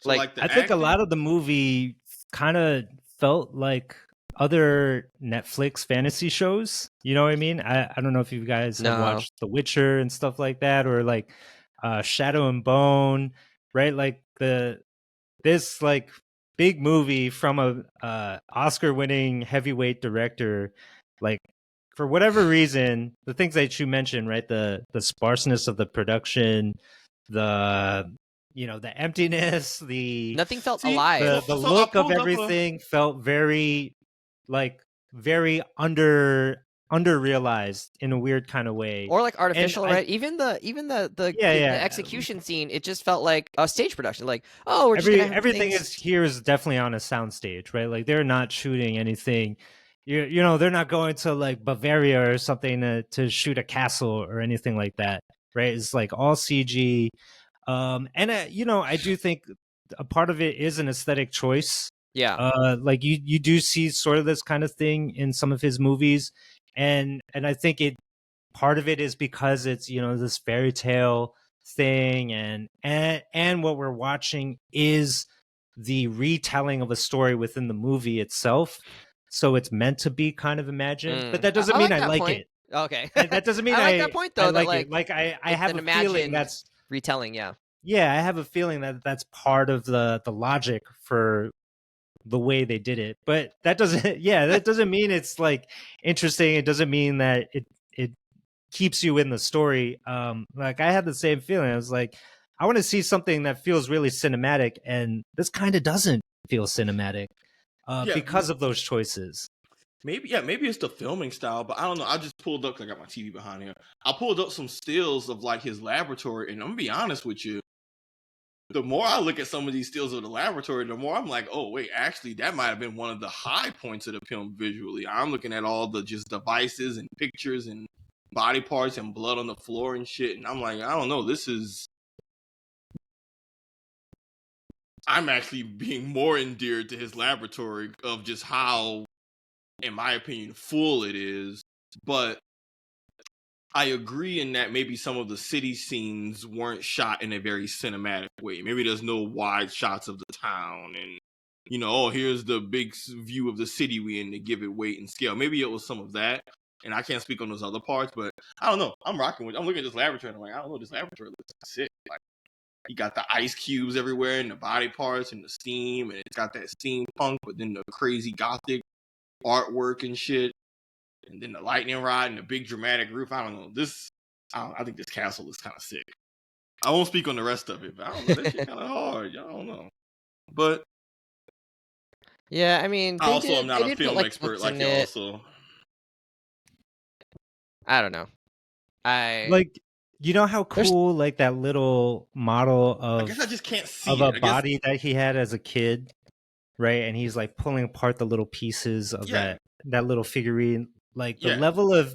So, like I think a lot of the movie kind of felt like other Netflix fantasy shows. You know what I mean? I don't know if you guys have No. watched The Witcher and stuff like that, or like Shadow and Bone, right? Like this like big movie from a Oscar-winning heavyweight director, like for whatever reason, the things that you mentioned, right? The sparseness of the production, the the emptiness, Nothing felt See, alive. the so I look of pulled up a everything felt very like very under realized in a weird kind of way. Or like And artificial, I right? Even the yeah, execution scene, it just felt like a stage production. Like, oh, we're just gonna have everything things. is here is definitely on a soundstage, right? Like they're not shooting anything. They're not going to like Bavaria or something to shoot a castle or anything like that, right? It's like all CG. And I do think a part of it is an aesthetic choice. Yeah. Like you do see sort of this kind of thing in some of his movies, and I think part of it is because it's this fairy tale thing, and what we're watching is the retelling of a story within the movie itself, so it's meant to be kind of imagined, but that doesn't I mean like I that like point. it. Okay. That doesn't mean I like that point though. That like it. Like I it's have an a feeling imagined that's retelling. Yeah. I have a feeling that that's part of the logic for the way they did it, but that doesn't that doesn't mean it's like interesting. It doesn't mean that it keeps you in the story. Like I had the same feeling. I was like, I want to see something that feels really cinematic, and this kind of doesn't feel cinematic because of those choices. Maybe it's the filming style, but I don't know. I just pulled up, 'cause I got my TV behind here. I pulled up some stills of like his laboratory, and I'm gonna be honest with you. The more I look at some of these stills of the laboratory, the more I'm like, oh wait, actually that might have been one of the high points of the film visually. I'm looking at all the just devices and pictures and body parts and blood on the floor and shit, and I'm like, I don't know, I'm actually being more endeared to his laboratory of just how, in my opinion, full it is. But I agree in that maybe some of the city scenes weren't shot in a very cinematic way. Maybe there's no wide shots of the town and, oh, here's the big view of the city we in to give it weight and scale. Maybe it was some of that. And I can't speak on those other parts, but I don't know. I'm looking at this laboratory and I'm like, I don't know, this laboratory looks sick. Like, you got the ice cubes everywhere and the body parts and the steam, and it's got that steampunk, but then the crazy gothic artwork and shit. And then the lightning rod and the big dramatic roof. I don't know. I think this castle is kind of sick. I won't speak on the rest of it, but I don't know. That shit kind of hard. I don't know. But yeah, I mean, I also am not a film expert like y'all, so I don't know. Like, how cool like that little model of I guess I just can't see of a body that he had as a kid, right? And he's like pulling apart the little pieces of that little figurine. Like the level of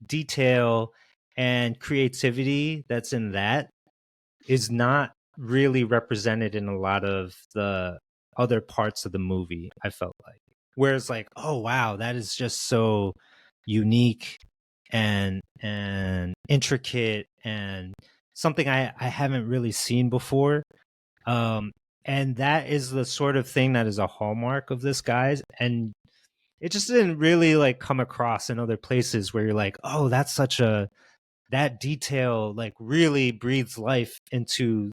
detail and creativity that's in that is not really represented in a lot of the other parts of the movie, I felt like. Whereas like, oh wow, that is just so unique and intricate and something I haven't really seen before. And that is the sort of thing that is a hallmark of this guy's, and it just didn't really like come across in other places where you're like, oh, that's that detail like really breathes life into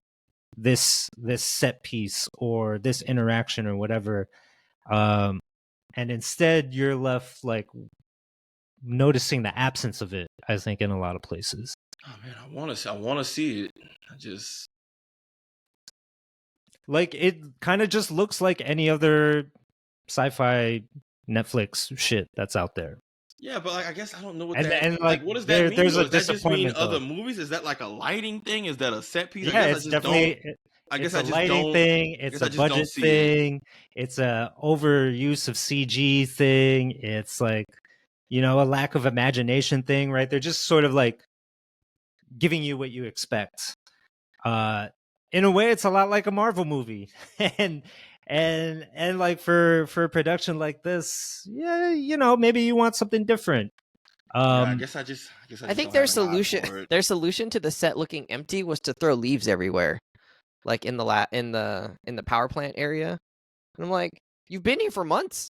this set piece or this interaction or whatever. And instead you're left like noticing the absence of it, I think, in a lot of places. Oh man, I want to see it. I just like it kind of just looks like any other sci-fi Netflix shit that's out there. Yeah, but like I guess I don't know what and like what does that mean? There's a does that just mean disappointment. Other movies? Is that like a lighting thing? Is that a set piece? Yeah, it's definitely. It's a lighting thing. It's a budget thing. It's a overuse of CG thing. It's like, a lack of imagination thing, right? They're just sort of like giving you what you expect. In a way, it's a lot like a Marvel movie, and like for a production like this, maybe you want something different. I think their solution to the set looking empty was to throw leaves everywhere, like in the power plant area. And I'm like, you've been here for months.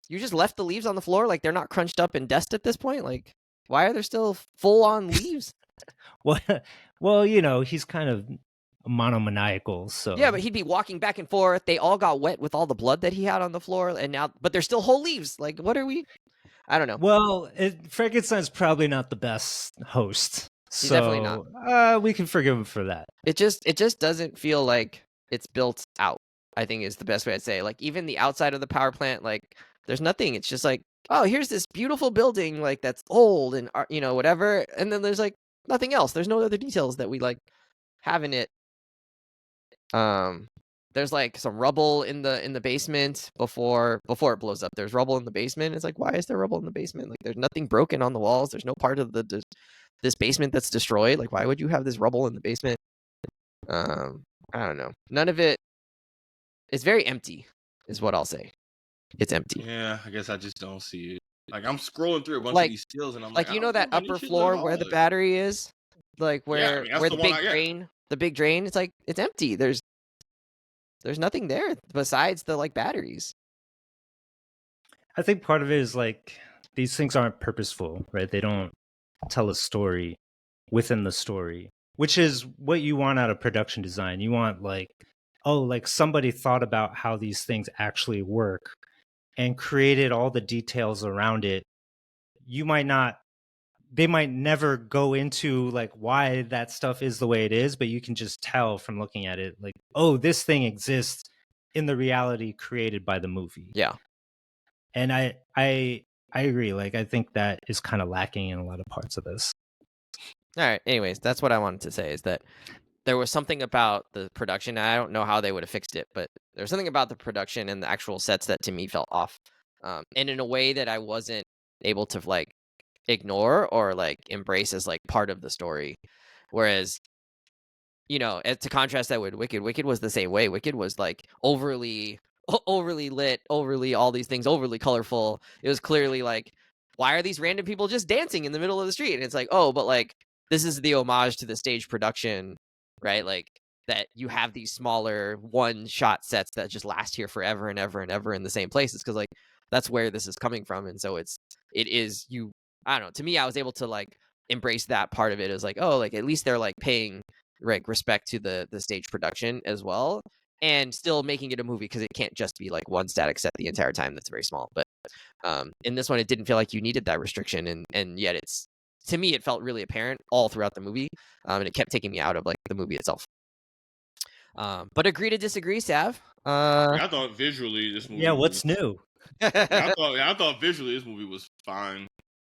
You just left the leaves on the floor, like they're not crunched up in dust at this point. Like, why are there still full on leaves? Well, you know, he's kind of monomaniacal, so Yeah, but he'd be walking back and forth. They all got wet with all the blood that he had on the floor, and now, but they're still whole leaves. Like, what are we? I don't know. Well, Frankenstein's probably not the best host, He's definitely not. so we can forgive him for that. It just doesn't feel like it's built out, I think is the best way I'd say. Like, even the outside of the power plant, like, there's nothing. It's just like, oh, here's this beautiful building, like, that's old and, you know, whatever. And then there's, like, nothing else. There's no other details that we, like, have in it. There's, like, some rubble in the basement before it blows up. There's rubble in the basement. It's like, why is there rubble in the basement? Like, there's nothing broken on the walls. There's no part of this basement that's destroyed. Like, why would you have this rubble in the basement? I don't know. None of it. It's very empty, is what I'll say. It's empty. Yeah, I guess I just don't see it. Like, I'm scrolling through a bunch Like- of these stills, and I'm Like, like, you know that man, this upper shit floor look where the hard. battery is, like Yeah, I where mean, that's where the the one big I get. drain, the big drain. It's like it's empty. There's nothing there besides the like batteries. I think part of it is like these things aren't purposeful, right? They don't tell a story within the story, which is what you want out of production design. You want like, oh, like somebody thought about how these things actually work and created all the details around it. They might never go into like why that stuff is the way it is, but you can just tell from looking at it, like, oh, this thing exists in the reality created by the movie. Yeah. And I agree. Like, I think that is kind of lacking in a lot of parts of this. All right. Anyways, that's what I wanted to say is that there was something about the production. I don't know how they would have fixed it, but there was something about the production and the actual sets that to me felt off. And in a way that I wasn't able to like ignore or like embrace as like part of the story. Whereas, you know, to contrast that with Wicked was the same way. Wicked was like overly lit, overly all these things, overly colorful. It was clearly like, why are these random people just dancing in the middle of the street? And it's like, oh, but like this is the homage to the stage production, right? Like that you have these smaller one shot sets that just last here forever and ever and ever in the same places, because like that's where this is coming from. And so it is you, I don't know, to me I was able to like embrace that part of it as like, oh, like at least they're like paying like respect to the stage production as well, and still making it a movie, because it can't just be like one static set the entire time that's very small. But in this one it didn't feel like you needed that restriction, and yet it's, to me it felt really apparent all throughout the movie, and it kept taking me out of like the movie itself. But agree to disagree, Sav. I thought visually this movie. Yeah, what's new? I thought visually this movie was fine.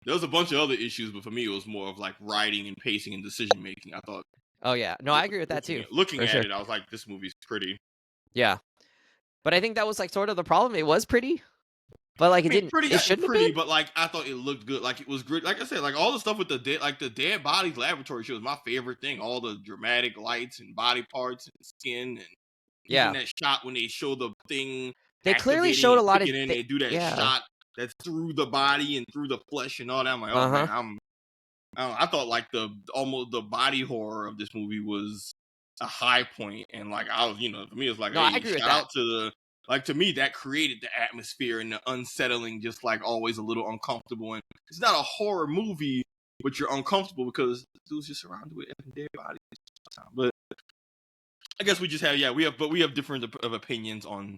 There was a bunch of other issues, but for me it was more of like writing and pacing and decision making. I thought. Oh yeah, no, I agree with that too. Looking at sure. it, I was like, this movie's pretty. Yeah, but I think that was like sort of the problem. It was pretty, but like it shouldn't pretty, have been. but like I thought it looked good. Like it was great. Like I said, like all the stuff with the dead bodies laboratory show was my favorite thing. All the dramatic lights and body parts and skin, and even that shot when they show the thing. They clearly showed a lot of. They do that shot that's through the body and through the flesh and all that. I'm like, oh man, I thought like the body horror of this movie was a high point, and like I was, for me it's like, I agree with that. Out to the, like, to me that created the atmosphere and the unsettling, just like always a little uncomfortable. And it's not a horror movie, but you're uncomfortable because the dude's just surrounded with dead bodies. But I guess we just have we have different of opinions on.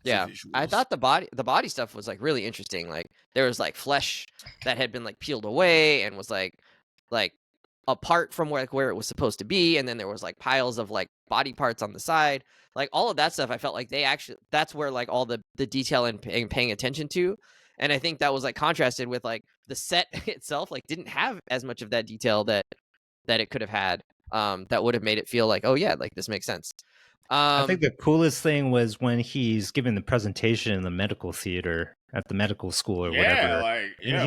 Yeah, I thought the body stuff was like really interesting. Like there was like flesh that had been like peeled away and was like apart from where it was supposed to be, and then there was like piles of like body parts on the side. Like all of that stuff, I felt like that's where like all the detail and paying attention to. And I think that was like contrasted with like the set itself, like didn't have as much of that detail that it could have had. That would have made it feel like, oh yeah, like this makes sense. I think the coolest thing was when he's giving the presentation in the medical theater at the medical school or whatever. And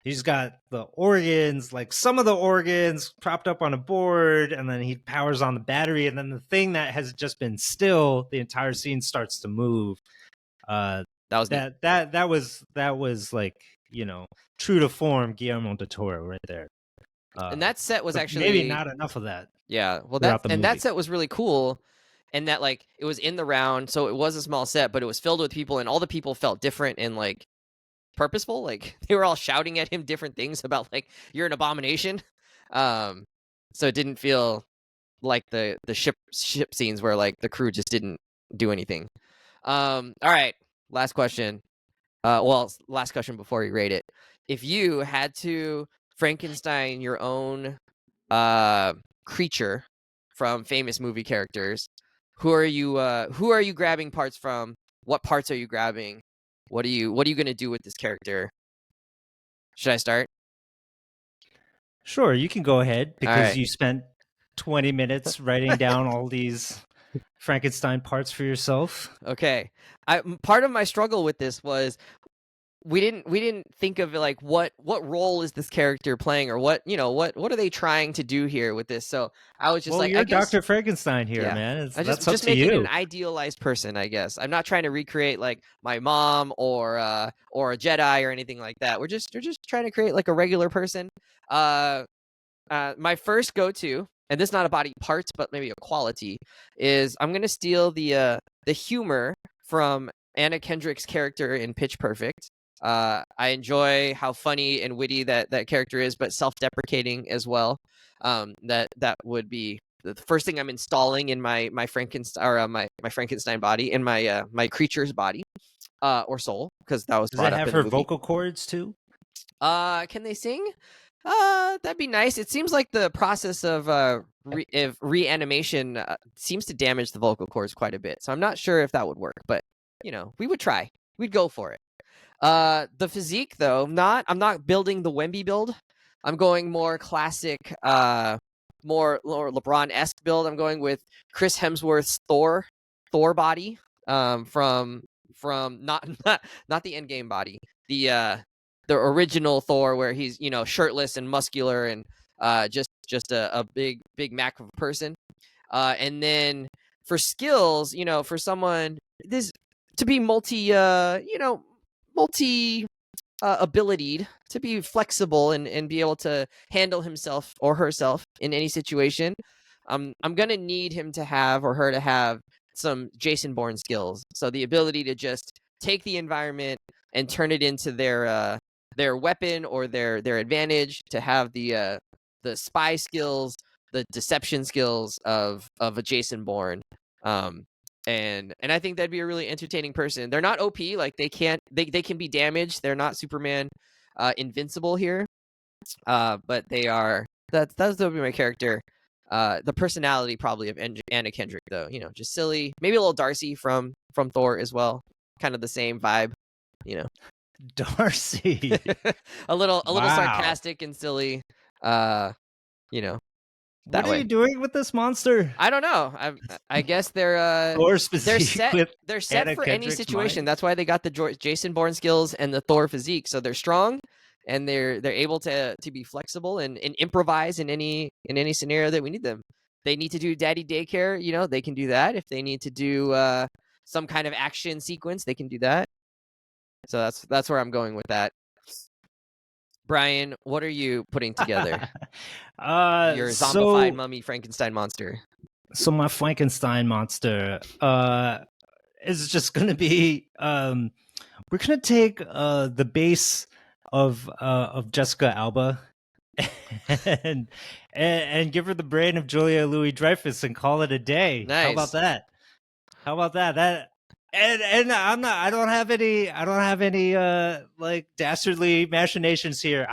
he's got the organs, like some of the organs propped up on a board, and then he powers on the battery, and then the thing that has just been still, the entire scene starts to move. That was like, true to form Guillermo del Toro right there. And that set was actually maybe not enough of that. Yeah, well, that set was really cool. and that like it was in the round, so it was a small set, but it was filled with people, and all the people felt different and like purposeful. Like they were all shouting at him different things about like you're an abomination. So it didn't feel like the ship scenes where like the crew just didn't do anything. All right, last question. Last question before you rate it. If you had to Frankenstein your own creature from famous movie characters, who are you grabbing parts from? What parts are you grabbing? What are you going to do with this character? Should I start? Sure, you can go ahead because right. you spent 20 minutes writing down all these Frankenstein parts for yourself. Okay. Part of my struggle with this was we didn't think of like what role is this character playing, or what are they trying to do here with this. So I was just like, you're I guess Dr. Frankenstein here, yeah, man. I That's up just to making you. an idealized person, I guess. I'm not trying to recreate like my mom or a Jedi or anything like that. We're just trying to create like a regular person. My first go-to, and this is not a body part, but maybe a quality, is I'm gonna steal the humor from Anna Kendrick's character in Pitch Perfect. I enjoy how funny and witty that character is, but self-deprecating as well. That would be the first thing I'm installing in my Frankenstein, or my Frankenstein body, in my my creature's body, or soul, because that was Does brought it up have in her the movie. vocal cords too? Can they sing? That'd be nice. It seems like the process of reanimation seems to damage the vocal cords quite a bit. So I'm not sure if that would work, but we would try. We'd go for it. The physique though, I'm not building the Wemby build. I'm going more classic, more LeBron-esque build. I'm going with Chris Hemsworth's Thor body, from not the Endgame body, the original Thor, where he's shirtless and muscular and just a big Mac of a person. And then for skills, for someone this to be multi abilitied, to be flexible and be able to handle himself or herself in any situation, I'm gonna need him to have, or her to have, some Jason Bourne skills. So the ability to just take the environment and turn it into their weapon or their advantage, to have the spy skills, the deception skills of a Jason Bourne. And I think that'd be a really entertaining person. They're not OP, like they can be damaged. They're not Superman invincible here. But they are, that would be my character. The personality probably of Anna Kendrick though, just silly, maybe a little Darcy from Thor as well. Kind of the same vibe, Darcy. a little Wow. sarcastic and silly. What are you doing with this monster? I don't know. I guess they're set. They're set Anna for Kendrick's any situation. mind? That's why they got the Jason Bourne skills and the Thor physique. So they're strong, and they're able to be flexible and improvise in any scenario that we need them. They need to do daddy daycare, they can do that. If they need to do some kind of action sequence, they can do that. So that's where I'm going with that. Brian, what are you putting together? Your zombified mummy Frankenstein monster. So my Frankenstein monster is just gonna be we're gonna take the base of Jessica Alba and give her the brain of Julia Louis-Dreyfus and call it a day. Nice. How about that? And I don't have any like dastardly machinations here.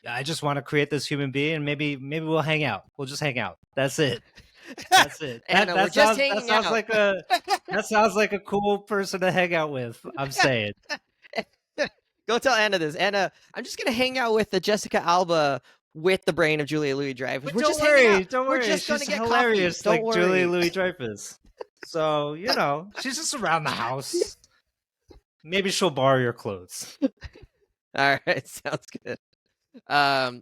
I just want to create this human being, and maybe we'll hang out. We'll just hang out. That's it. That's it. Anna, we're just hanging out. That sounds like a cool person to hang out with. I'm saying. Go tell Anna this. Anna, I'm just gonna hang out with the Jessica Alba with the brain of Julia Louis-Dreyfus. Don't worry. We're just gonna get hilarious, coffee. Don't worry. Julia Louis-Dreyfus. So she's just around the house. Maybe she'll borrow your clothes. All right, sounds good.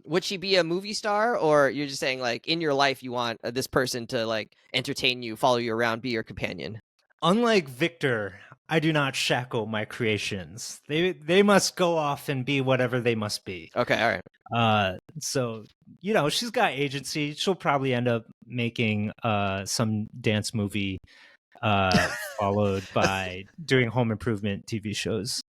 Would she be a movie star, or you're just saying like in your life you want this person to like entertain you, follow you around, be your companion? Unlike Victor, I do not shackle my creations. They must go off and be whatever they must be. Okay, all right. So you know, she's got agency. She'll probably end up making some dance movie followed by doing home improvement TV shows.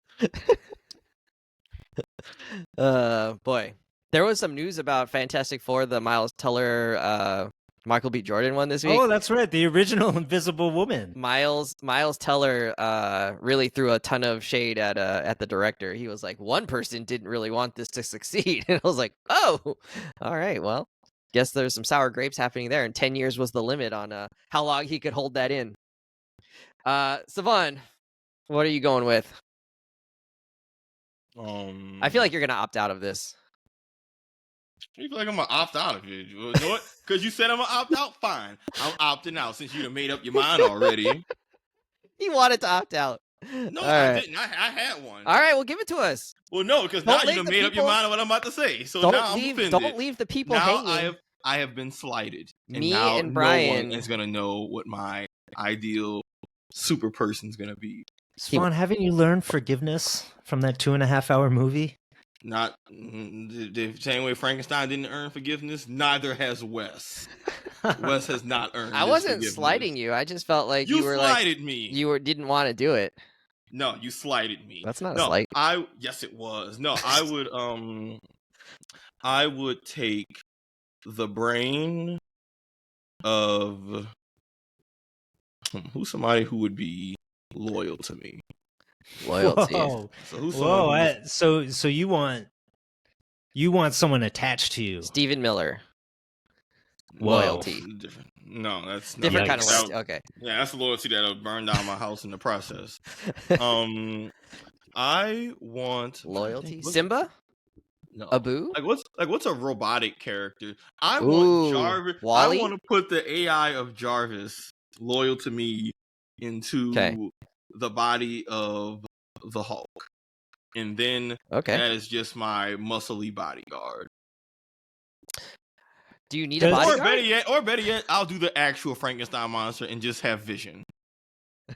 Boy, there was some news about Fantastic Four, the Miles Teller, Michael B. Jordan one this week. Oh, that's right, the original Invisible Woman. Miles Teller really threw a ton of shade at the director. He was like, one person didn't really want this to succeed, and I was like, oh, all right, well, guess there's some sour grapes happening there. And 10 years was the limit on how long he could hold that in. Savon, what are you going with? I feel like you're gonna opt out of this. You feel like I'm gonna opt out of it? You know what? Because you said I'm gonna opt out. Fine, I'm opting out since you done made up your mind already. He wanted to opt out. No, All I right. didn't. I had one. All right, well, give it to us. Well, no, because now Don't you leave done the made up your people- mind on what I'm about to say. So Don't now leave. I'm offended. Don't leave the people Now hanging. I have been slighted. And Me now and Brian- no one is gonna know what my ideal super person's gonna be. Spawn, haven't you learned forgiveness from that 2.5-hour movie? Not the same way Frankenstein didn't earn forgiveness. Neither has Wes. Wes has not earned. I wasn't slighting you. I just felt like you were slighted like me. you didn't want to do it. No, you slighted me. That's not a slight. Yes, it was. No, I would take the brain of who's somebody who would be loyal to me. Loyalty. Whoa. So who's Whoa, so you want someone attached to you? Stephen Miller. Whoa. Loyalty. Different. No, that's not Different kind of Yikes. loyalty. Okay. Yeah, that's the loyalty that'll burn down my house in the process. I want Loyalty. What's- Simba? No. Abu? What's a robotic character? I Ooh, want Jarvis. Wall-E? I want to put the AI of Jarvis loyal to me into Okay. the body of the Hulk, and then Okay. that is just my muscly bodyguard. Do you need a Does- bodyguard? Or better yet, I'll do the actual Frankenstein monster and just have Vision.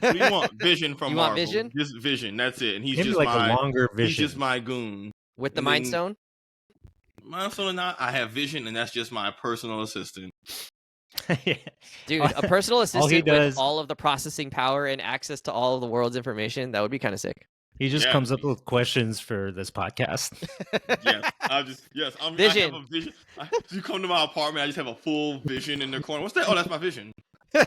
What do you want? Vision from You want Marvel. Vision? Just Vision. That's it. And he's Maybe just like my a longer he's vision. just my goon. With the and Mind then- Stone? Mindful or not, I have Vision, and that's just my personal assistant. Dude, a personal All he assistant does- with all of the processing power and access to all of the world's information, that would be kind of sick. He just Yeah. comes up with questions for this podcast. Yes, I Vision. have a vision. You come to my apartment, I just have a full Vision in the corner. What's that? Oh, that's my Vision.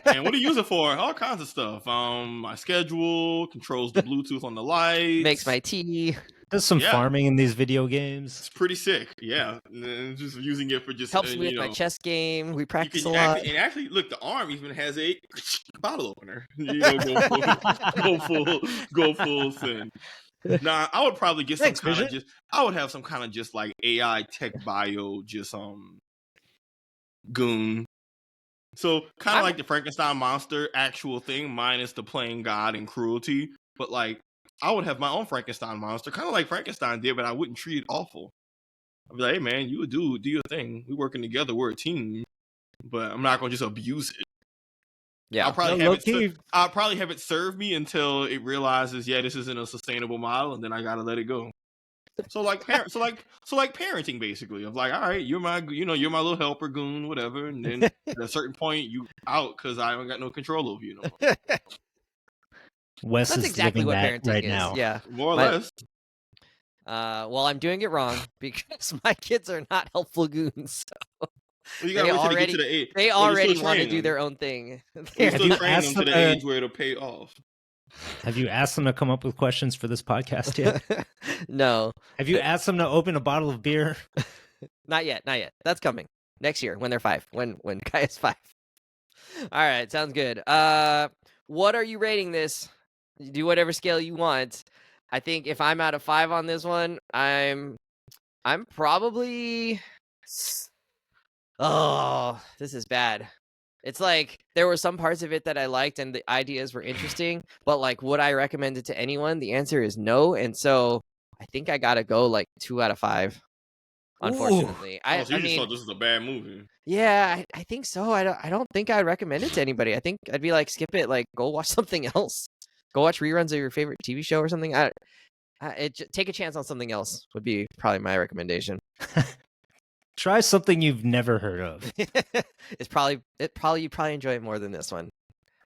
And what do you use it for? All kinds of stuff. My schedule, controls the Bluetooth on the lights. Makes my tea. Does some Yeah. farming in these video games. It's pretty sick. Yeah, and just using it for just Helps me with you my know, chess game. We you practice can a lot. actually look. The arm even has a bottle opener. You know, go full sin. Nah, I would probably get Thanks, some kind of Vision. just. I would have some kind of just like AI tech bio, just goon. So kind of like the Frankenstein monster actual thing, minus the playing God and cruelty. But like, I would have my own Frankenstein monster, kind of like Frankenstein did, but I wouldn't treat it awful. I'd be like, hey man, you would do your thing. We're working together. We're a team. But I'm not gonna just abuse it. Yeah. I'll probably No, have low-key- it. I'll probably have it serve me until it realizes, yeah, this isn't a sustainable model, and then I gotta let it go. So like, parenting basically. Of like, all right, you're my little helper goon, whatever. And then at a certain point, you out because I haven't got no control over you no more. Wes That's is exactly living what that parenting right is. now. Yeah. More or My- less. Well, I'm doing it wrong because my kids are not helpful goons. Well, you gotta they wait till they get already- to the age. They Well, you still already want to train do them. their own thing. You Have still you train asked them to the them, age where it'll pay off. Have you asked them to come up with questions for this podcast yet? No, Have you asked them to open a bottle of beer? not yet. Not yet. That's coming next year when they're 5. When Kai is 5. All right, sounds good. What are you rating this? You do whatever scale you want. I think if I'm out of 5 on this one, I'm probably. Oh, this is bad. It's like there were some parts of it that I liked and the ideas were interesting, but like would I recommend it to anyone? The answer is no, and so I think I gotta go like 2 out of 5. Unfortunately, So you I just mean, thought this is a bad movie. yeah, I think so. I don't think I'd recommend it to anybody. I think I'd be like, skip it. Like, go watch something else. Go watch reruns of your favorite TV show or something. Take a chance on something else would be probably my recommendation. try something you've never heard of. You probably enjoy it more than this one.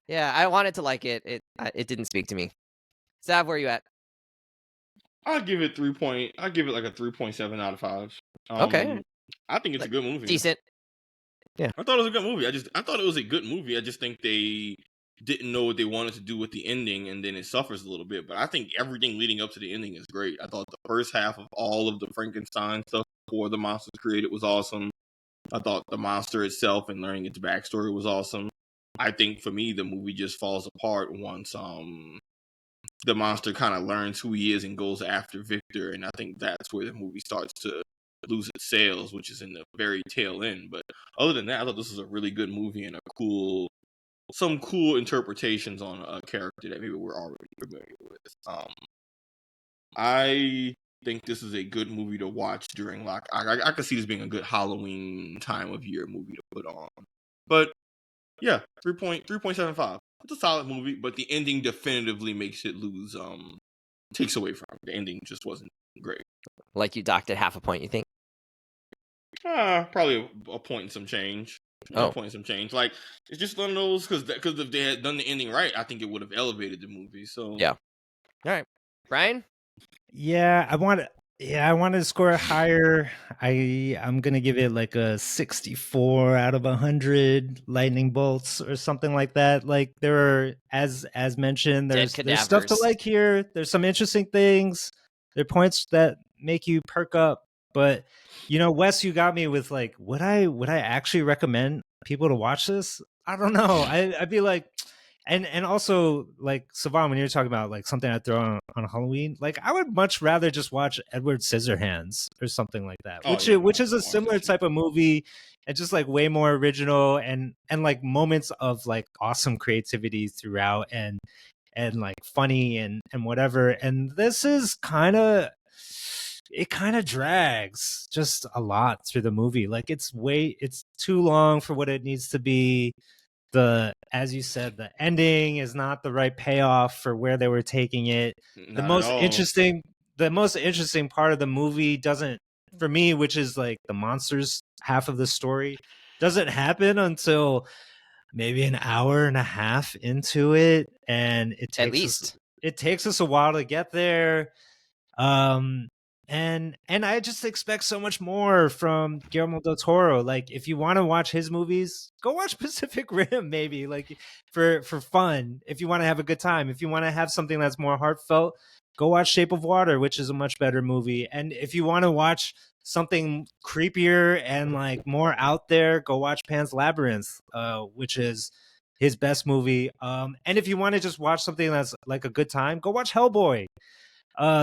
Yeah, I wanted to like it. It didn't speak to me. Sav, where are you at? I'll give it like a 3.7 out of 5. Okay. I think it's a good movie. Decent. Yeah. I thought it was a good movie. I thought it was a good movie. I just think they didn't know what they wanted to do with the ending, and then it suffers a little bit. But I think everything leading up to the ending is great. I thought the first half of all of the Frankenstein stuff before the monsters created was awesome. I thought the monster itself and learning its backstory was awesome. I think for me, the movie just falls apart once the monster kind of learns who he is and goes after Victor, and I think that's where the movie starts to lose its sales, which is in the very tail end. But other than that, I thought this was a really good movie and some cool interpretations on a character that maybe we're already familiar with. I think this is a good movie to watch during I could see this being a good Halloween time of year movie to put on. But yeah, 3.75. It's a solid movie, but the ending definitively makes it lose. Takes away from it. The ending just wasn't great. Like you docked it half a point, you think? Probably a point and some change. A point and some change. Like, it's just one of those, because if they had done the ending right, I think it would have elevated the movie. So yeah. All right, Brian. Yeah, I want to score higher. I'm gonna give it like a 64 out of 100 lightning bolts or something like that. Like, there are, as mentioned, there's stuff to like here. There's some interesting things. There are points that make you perk up. But Wes, you got me with like, would I actually recommend people to watch this? I don't know. I'd be like, and also, like, Savon, when you're talking about like something I throw on Halloween, like, I would much rather just watch Edward Scissorhands or something like that, which is a similar type of movie and just like way more original and like moments of like awesome creativity throughout and like funny and whatever. And this is it kind of drags just a lot through the movie. Like, it's too long for what it needs to be. As you said, the ending is not the right payoff for where they were taking it. The most interesting part of the movie doesn't, for me, which is like the monsters half of the story, doesn't happen until maybe an hour and a half into it, and it takes us a while to get there. And I just expect so much more from Guillermo del Toro. Like, if you want to watch his movies, go watch Pacific Rim, maybe, like, for fun. If you want to have a good time, if you want to have something that's more heartfelt, go watch Shape of Water, which is a much better movie. And if you want to watch something creepier and like more out there, go watch Pan's Labyrinth, which is his best movie. And if you want to just watch something that's like a good time, go watch Hellboy.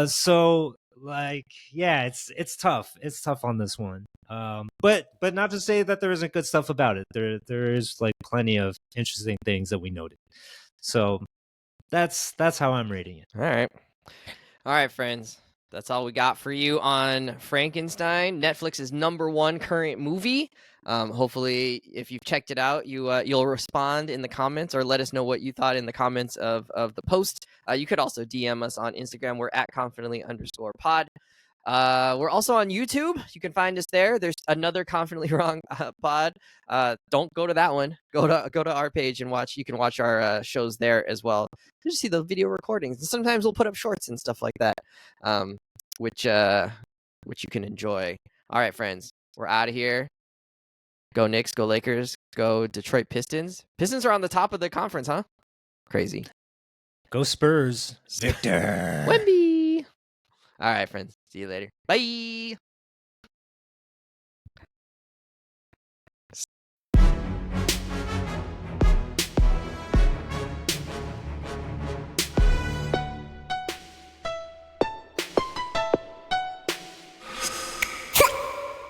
So, like, yeah, it's tough. It's tough on this one. But not to say that there isn't good stuff about it. There is like plenty of interesting things that we noted. So that's how I'm rating it. All right, friends. That's all we got for you on Frankenstein, Netflix's #1 current movie. Hopefully, if you've checked it out, you'll respond in the comments or let us know what you thought in the comments of the post. You could also DM us on Instagram. We're at confidently_pod. We're also on YouTube. You can find us there. There's another Confidently Wrong pod. Don't go to that one. Go to our page and watch. You can watch our shows there as well. You just see the video recordings. And sometimes we'll put up shorts and stuff like that, which you can enjoy. All right, friends, we're out of here. Go Knicks, go Lakers, go Detroit Pistons. Pistons are on the top of the conference, huh? Crazy. Go Spurs. Victor. Wemby. All right, friends. See you later. Bye.